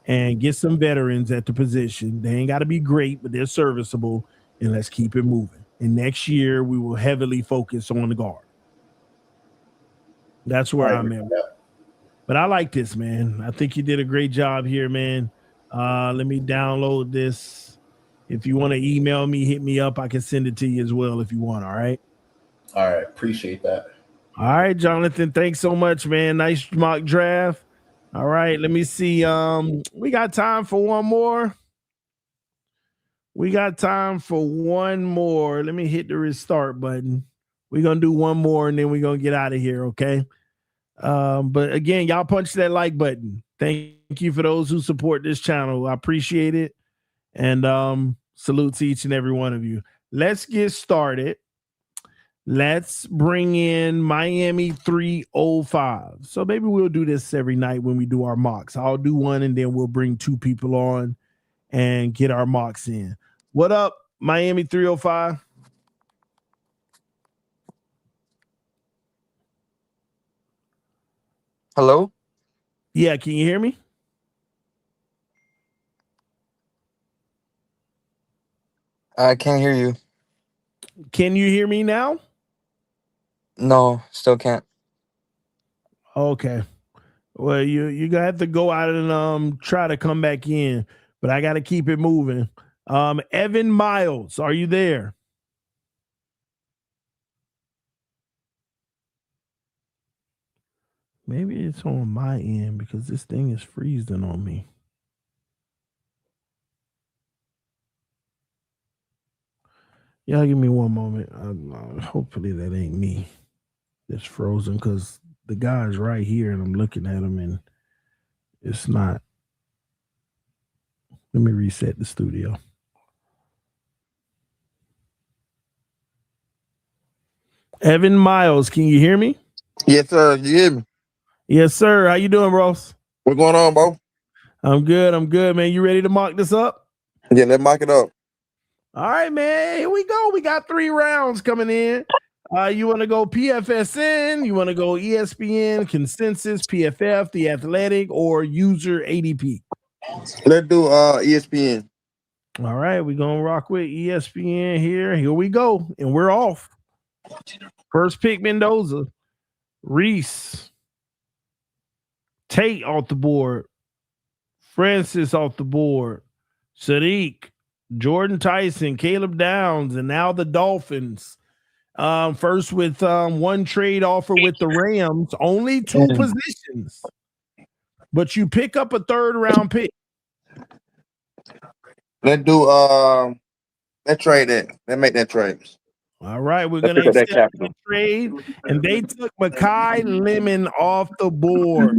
Speaker 1: and get some veterans at the position. They ain't got to be great, but they're serviceable, and let's keep it moving. And next year, we will heavily focus on the guard. That's where I'm at. But I like this, man. I think you did a great job here, man. Let me download this. If you want to email me, hit me up. I can send it to you as well if you want. All right.
Speaker 2: All right. Appreciate that.
Speaker 1: All right, Jonathan. Thanks so much, man. Nice mock draft. All right. Let me see. We got time for one more. Let me hit the restart button. We're going to do one more and then we're going to get out of here. Okay. But again, y'all punch that like button. Thank you for those who support this channel. I appreciate it. And salute to each and every one of you. Let's get started. Let's bring in Miami 305. So maybe we'll do this every night when we do our mocks. I'll do one and then we'll bring 2 people on and get our mocks in. What up, Miami 305?
Speaker 3: Hello?
Speaker 1: Yeah, can you hear me?
Speaker 3: I can't hear you.
Speaker 1: Can you hear me now?
Speaker 3: No, still can't.
Speaker 1: Okay. Well, you're gonna have to go out and try to come back in, but I gotta keep it moving. Evan Miles, are you there? Maybe it's on my end because this thing is freezing on me. Y'all give me one moment. Hopefully that ain't me that's frozen because the guy's right here and I'm looking at him and it's not. Let me reset the studio. Evan Miles, can you hear me?
Speaker 4: Yes, sir. You hear me?
Speaker 1: Yes, sir. How you doing, Ross?
Speaker 4: What's going on, bro?
Speaker 1: I'm good, man. You ready to mock this up?
Speaker 4: Yeah, let's mock it up.
Speaker 1: All right, man. Here we go. We got 3 rounds coming in. You want to go PFSN? You want to go ESPN, Consensus, PFF, The Athletic, or User ADP?
Speaker 4: Let's do ESPN.
Speaker 1: All right, we're going to rock with ESPN here. Here we go, and we're off. First pick, Mendoza. Reese. Tate off the board. Francis off the board. Sadiq. Jordan Tyson. Caleb Downs. And now the Dolphins. First with 1 trade offer with the Rams. Only 2 positions. But you pick up a 3rd round pick.
Speaker 4: Let's do let's trade that. Let's make that trade.
Speaker 1: All right, we're
Speaker 4: Let's
Speaker 1: going to
Speaker 4: pick up that
Speaker 1: accept
Speaker 4: capital.
Speaker 1: the trade, and they took Makai Lemon off the board.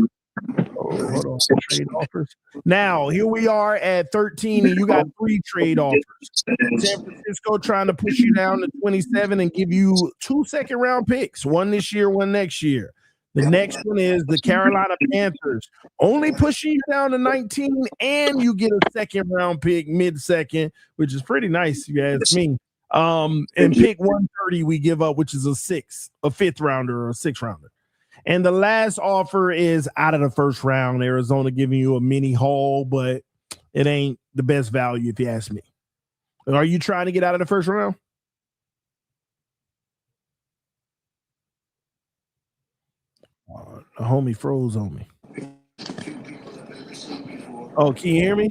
Speaker 1: Oh, hold on. Trade offers. Now, here we are at 13, and you got 3 trade offers. San Francisco trying to push you down to 27 and give you 2 second-round picks, one this year, one next year. The next one is the Carolina Panthers, only pushing you down to 19, and you get a second-round pick mid-second, which is pretty nice, if you ask me. And pick 130 we give up, which is a 5th rounder or a 6th rounder. And the last offer is out of the first round. Arizona giving you a mini haul, but it ain't the best value if you ask me. Are you trying to get out of the first round? The homie froze on me. Oh, can you hear me?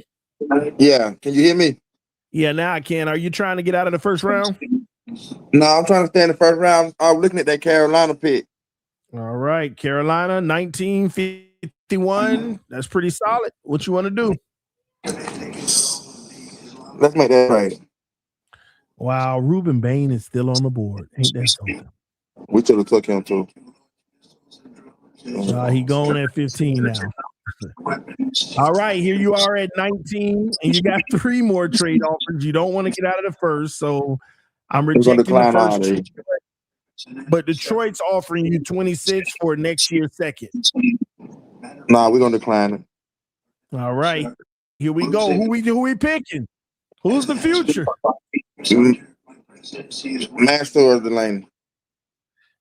Speaker 4: Yeah, can you hear me?
Speaker 1: Yeah, now I can. Are you trying to get out of the first round?
Speaker 4: No, I'm trying to stay in the first round. I'm looking at that Carolina pick.
Speaker 1: All right, Carolina, 1951. That's pretty solid. What you want to do?
Speaker 4: Let's make that trade.
Speaker 1: Wow, Ruben Bain is still on the board. Ain't that something?
Speaker 4: We should have took him too.
Speaker 1: He going at 15 now. All right, here you are at 19, and you got 3 more trade offers. You don't want to get out of the first, so I'm rejecting the first trade. But Detroit's offering you 26 for next year's second.
Speaker 4: Nah, we're gonna decline it.
Speaker 1: All right, here we go. Who we picking? Who's the future?
Speaker 4: Master or Delaney?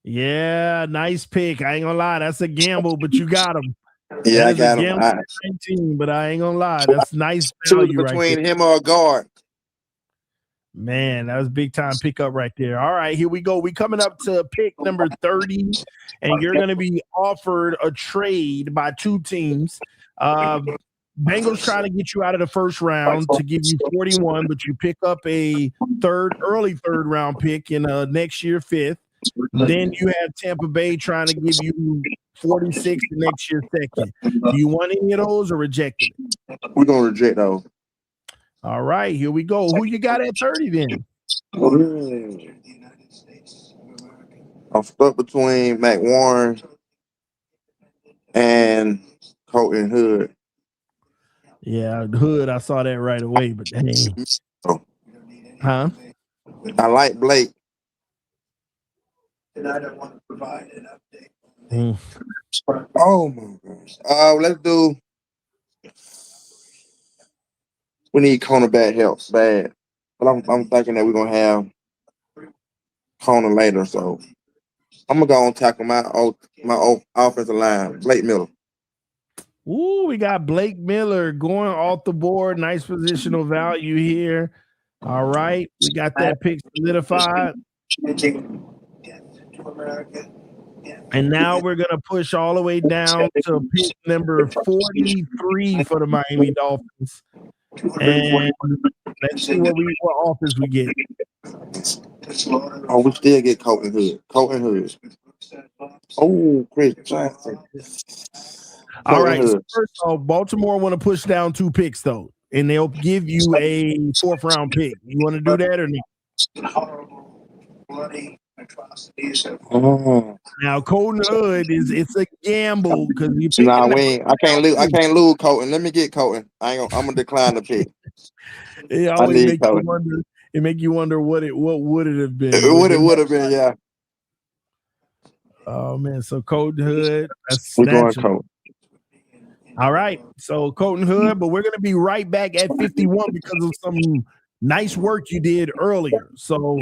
Speaker 1: Yeah, nice pick. I ain't gonna lie, that's a gamble, but you got him.
Speaker 4: Yeah, I got him.
Speaker 1: 19, but I ain't gonna lie, that's nice
Speaker 4: Choose
Speaker 1: value
Speaker 4: between
Speaker 1: right
Speaker 4: him or a guard.
Speaker 1: Man, that was big time pickup right there. All right, here we go. We coming up to pick number 30, and you're going to be offered a trade by 2 teams. Bengals trying to get you out of the first round to give you 41, but you pick up a early third round pick in next year 5th. Then you have Tampa Bay trying to give you 46 the next year 2nd. Do you want any of those or reject it?
Speaker 4: We're gonna reject those.
Speaker 1: All right, here we go. Who you got at 30 then?
Speaker 4: I'm stuck between Mac Warren and Colton Hood.
Speaker 1: Yeah, Hood, I saw that right away, but dang. Huh?
Speaker 4: I like Blake.
Speaker 5: And I don't want to provide an update.
Speaker 4: Oh my gosh. Let's do. We need cornerback help bad, but I'm thinking that we're gonna have corner later, so I'm gonna go and tackle my offensive line, Blake Miller.
Speaker 1: Ooh, we got Blake Miller going off the board. Nice positional value here. All right, we got that pick solidified. And now we're going to push all the way down to pick number 43 for the Miami Dolphins. And let's see what offers we get.
Speaker 4: Oh, we still get Colton Hood. Colton Hood. Oh, Chris Johnson.
Speaker 1: All right. So first off, Baltimore want to push down 2 picks, though, and they'll give you a 4th round pick. You want to do that or not? Now, Colton Hood it's a gamble because you.
Speaker 4: Nah, I can't lose. I can't lose Colton. Let me get Colton. I'm gonna decline the pick.
Speaker 1: It always makes you wonder. It make you wonder what would it have been.
Speaker 4: What it would have been, yeah.
Speaker 1: Oh man, so Colton Hood.
Speaker 4: We're going Colton.
Speaker 1: All right, so Colton Hood, but we're gonna be right back at 51 because of some nice work you did earlier. So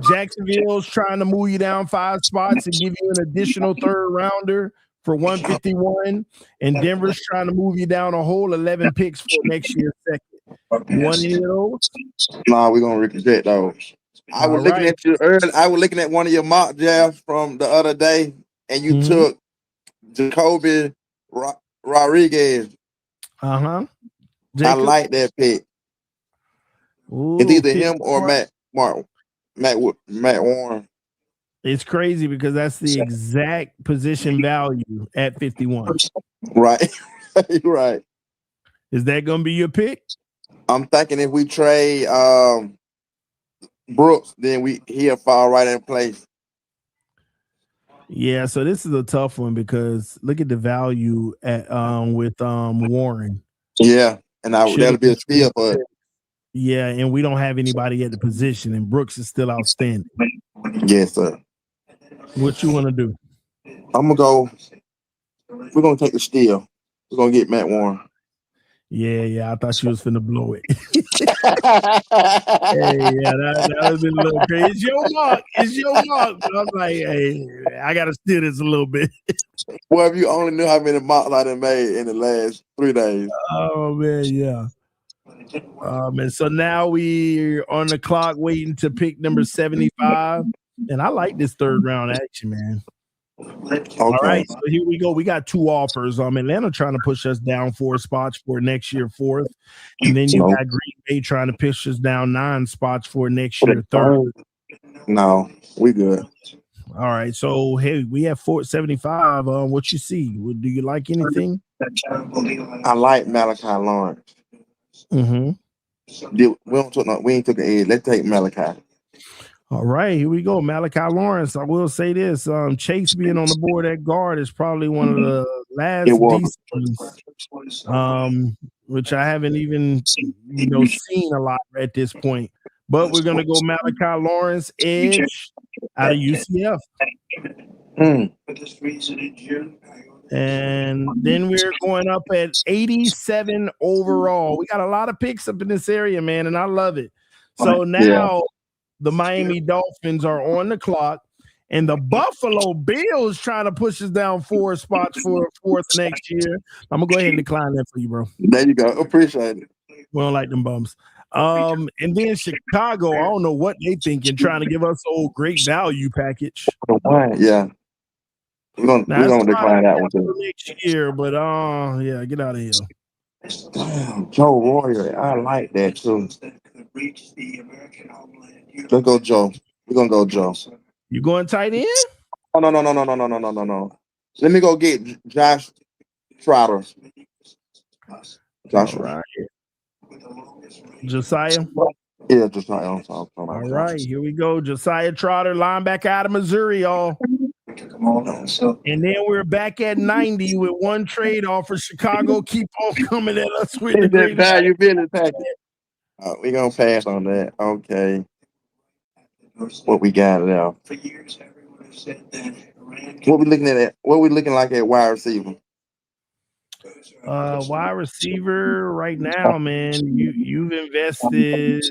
Speaker 1: Jacksonville's trying to move you down 5 spots and give you an additional 3rd rounder for 151, and Denver's trying to move you down a whole 11 picks for next year's 2nd. You want any of those?
Speaker 4: Nah, we're gonna reject those. I was looking at you earlier. I was looking at one of your mock drafts from the other day, and you took Jacoby Rodriguez.
Speaker 1: I
Speaker 4: like that pick.
Speaker 1: Ooh,
Speaker 4: it's either him or Matt Warren.
Speaker 1: It's crazy because that's the exact position value at 51.
Speaker 4: Right. Right.
Speaker 1: Is that going to be your pick?
Speaker 4: I'm thinking if we trade Brooks, then he'll fall right in place.
Speaker 1: Yeah, so this is a tough one because look at the value at with Warren.
Speaker 4: Yeah, and that'll be a steal for us.
Speaker 1: Yeah, and we don't have anybody at the position, and Brooks is still outstanding.
Speaker 4: Yes, sir.
Speaker 1: What you want to do?
Speaker 4: I'm gonna go. We're gonna take the steal. We're gonna get Matt Warren.
Speaker 1: Yeah, I thought you was finna blow it. Hey, yeah, that would have been a little crazy. It's your mark. But I'm like, hey, I gotta steal this a little bit.
Speaker 4: Well, if you only knew how many mocks I done made in the last 3 days.
Speaker 1: Oh man, yeah. And so now we're on the clock waiting to pick number 75. And I like this third round action, man.
Speaker 4: Okay.
Speaker 1: All right, so here we go. We got 2 offers. Atlanta trying to push us down 4 spots for next year 4th. And then you got Green Bay trying to push us down 9 spots for next year 3rd.
Speaker 4: No, we good.
Speaker 1: All right, so hey, we have 475. What you see? Do you like anything?
Speaker 4: I like Malachi Lawrence.
Speaker 1: Mm-hmm.
Speaker 4: We ain't took an edge. Let's take Malachi.
Speaker 1: All right, here we go. Malachi Lawrence. I will say this: Chase being on the board at guard is probably one of the last decent ones, which I haven't even seen a lot at this point. But we're gonna go Malachi Lawrence, edge out of UCF. And then we're going up at 87 overall. We got a lot of picks up in this area, man, and I love it. So now the Miami Dolphins are on the clock, and the Buffalo Bills trying to push us down 4 spots for 4th next year. I'm gonna go ahead and decline that for you, bro.
Speaker 4: There you go. Appreciate it.
Speaker 1: We don't like them bums. And then Chicago, I don't know what they thinking, trying to give us a great value package.
Speaker 4: Yeah. We're gonna decline that one too.
Speaker 1: Next year, but yeah, get out of here.
Speaker 4: Damn, Joe Royer. I like that too. Let's go, Joe. We're gonna go, Joe.
Speaker 1: You going tight end?
Speaker 4: Oh no. Let me go get Josh Trotter.
Speaker 1: All right. Josiah?
Speaker 4: Yeah, Josiah.
Speaker 1: All right, here we go. Josiah Trotter, linebacker out of Missouri, y'all. And then we're back at 90 with 1 trade offer. Chicago keep on coming at us with the great
Speaker 4: value business package. We're gonna pass on that. Okay. What we got now? What we looking at? What we looking like at wide receiver?
Speaker 1: Wide receiver right now, man. You've invested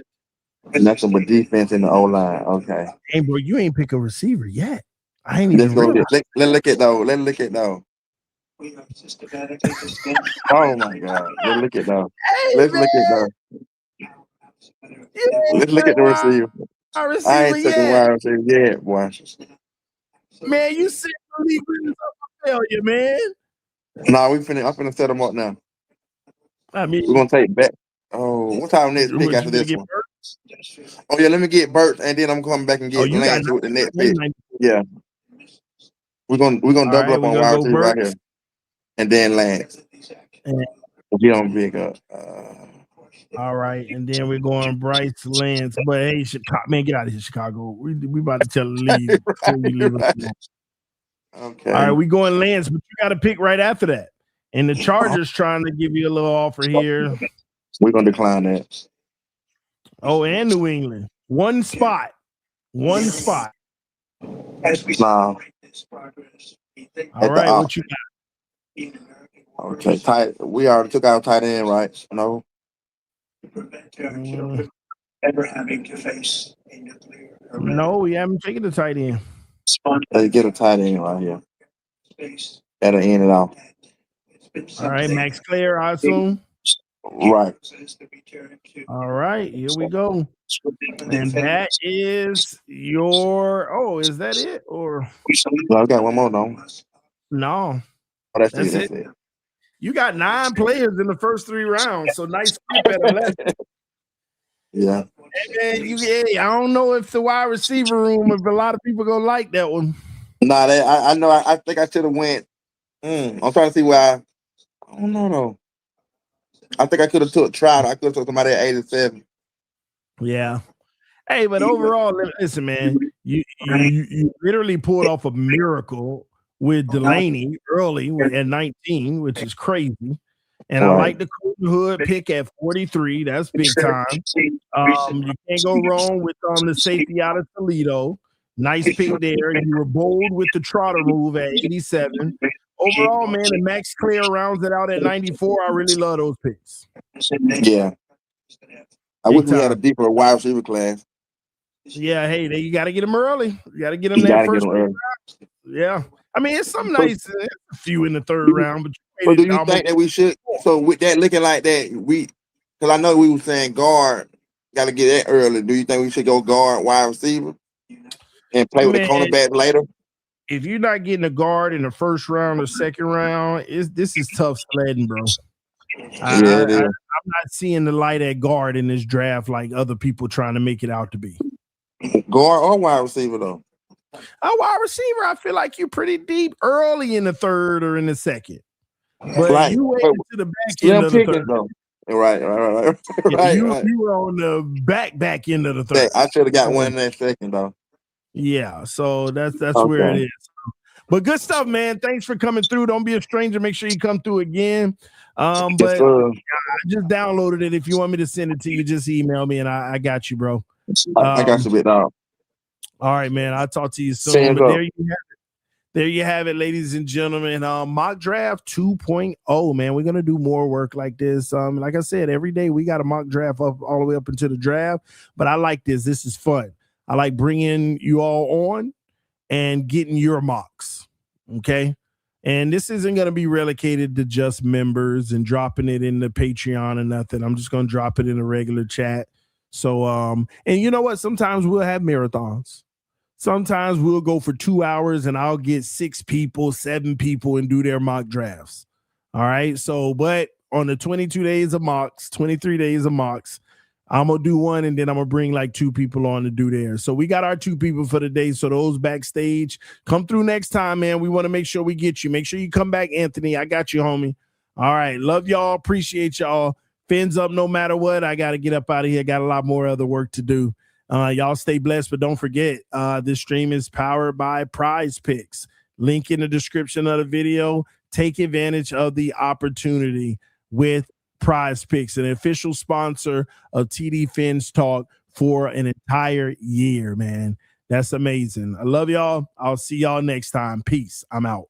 Speaker 4: nothing but defense in the O-line. Okay.
Speaker 1: Hey, bro, you ain't pick a receiver yet. I ain't even realized.
Speaker 4: Let's look at those. Oh my God. Let's look at those. Let's look at those. Let's look at the receiver. I ain't took a wide receiver yet, boy.
Speaker 1: Man, you said leave up a failure, man.
Speaker 4: Nah, I'm finna set them up now.
Speaker 1: I mean,
Speaker 4: we're gonna take back. Oh, what time next pick after this one? Oh yeah, let me get Bert, and then I'm coming back and get Lance with the next pick. Yeah, we're gonna double up on wide receiver right here, and then Lance. Get on big up.
Speaker 1: All right, and then we're going Bryce Lance. But hey, Chicago, man, get out of here, Chicago. We about to tell the league before we leave us alone.
Speaker 4: Okay.
Speaker 1: All right, we going Lance, but you got to pick right after that. And the Chargers trying to give you a little offer here.
Speaker 4: We're gonna decline that.
Speaker 1: Oh, and New England. One spot. Nah. All right, what you got?
Speaker 4: Okay, we already took out tight end, right? No.
Speaker 5: Ever having to face a nuclear array.
Speaker 1: No, we haven't taken the tight end.
Speaker 4: Let's get a tight end right here. That'll end it off.
Speaker 1: All right, Max Clare, I assume.
Speaker 4: Right.
Speaker 1: All right, here we go. And that is your. Oh, is that it? Or
Speaker 4: I got one more, though.
Speaker 1: No.
Speaker 4: Oh, that's it.
Speaker 1: You got 9 players in the first 3 rounds, so nice flip at 11.
Speaker 4: Yeah.
Speaker 1: And I don't know if the wide receiver room, if a lot of people gonna like that one.
Speaker 4: Nah, I know. I think I should have went. I'm trying to see why. I don't know though. I think I could have tried. I could have took somebody at 87.
Speaker 1: Yeah. Hey, but overall, listen, man, you literally pulled off a miracle with Delaney early at 19, which is crazy. And I like the Colton Hood pick at 43. That's big time. You can't go wrong with the safety out of Toledo. Nice pick there. You were bold with the Trotter move at 87. Overall, man, and Max Clear rounds it out at 94. I really love those picks.
Speaker 4: Yeah. I wish we had a deeper wide receiver class.
Speaker 1: Yeah, hey, you got to get them early. You got to get them that first round. Yeah. I mean, it's some nice, a few in the third round.
Speaker 4: But do you think that we should? So with that looking like that, because I know we were saying guard, got to get that early. Do you think we should go guard wide receiver and play with the cornerback later?
Speaker 1: If you're not getting a guard in the first round or second round, this is tough sledding, bro. I'm not seeing the light at guard in this draft like other people trying to make it out to be.
Speaker 4: Guard or wide receiver, though?
Speaker 1: A wide receiver, I feel like you're pretty deep early in the third or in the second. But you wait to the back end of the third.
Speaker 4: Though. Right.
Speaker 1: You were on the back end of the third.
Speaker 4: I should have got one in that second, though.
Speaker 1: Yeah, so that's where it is. But good stuff, man. Thanks for coming through. Don't be a stranger. Make sure you come through again. But I just downloaded it. If you want me to send it to you, just email me and I got you, bro.
Speaker 4: I got you, bit dog.
Speaker 1: All right, man. I'll talk to you soon. But there you have it, ladies and gentlemen. Mock draft 2.0, man. We're gonna do more work like this. Like I said, every day we got a mock draft up all the way up into the draft. But I like this. This is fun. I like bringing you all on and getting your mocks. Okay. And this isn't going to be relegated to just members and dropping it in the Patreon or nothing. I'm just going to drop it in a regular chat. So, and you know what? Sometimes we'll have marathons. Sometimes we'll go for 2 hours and I'll get 6 people, 7 people and do their mock drafts. All right. So, but on the 22 days of mocks, 23 days of mocks, I'm going to do one and then I'm going to bring like 2 people on to do theirs. So we got our 2 people for the day. So those backstage, come through next time, man. We want to make sure we get you. Make sure you come back, Anthony. I got you, homie. All right. Love y'all. Appreciate y'all. Fins up no matter what. I got to get up out of here. Got a lot more other work to do. Y'all stay blessed, but don't forget, this stream is powered by Prize Picks. Link in the description of the video. Take advantage of the opportunity with Prize Picks, an official sponsor of TD PHINS Talk for an entire year, man. That's amazing. I love y'all. I'll see y'all next time. Peace. I'm out.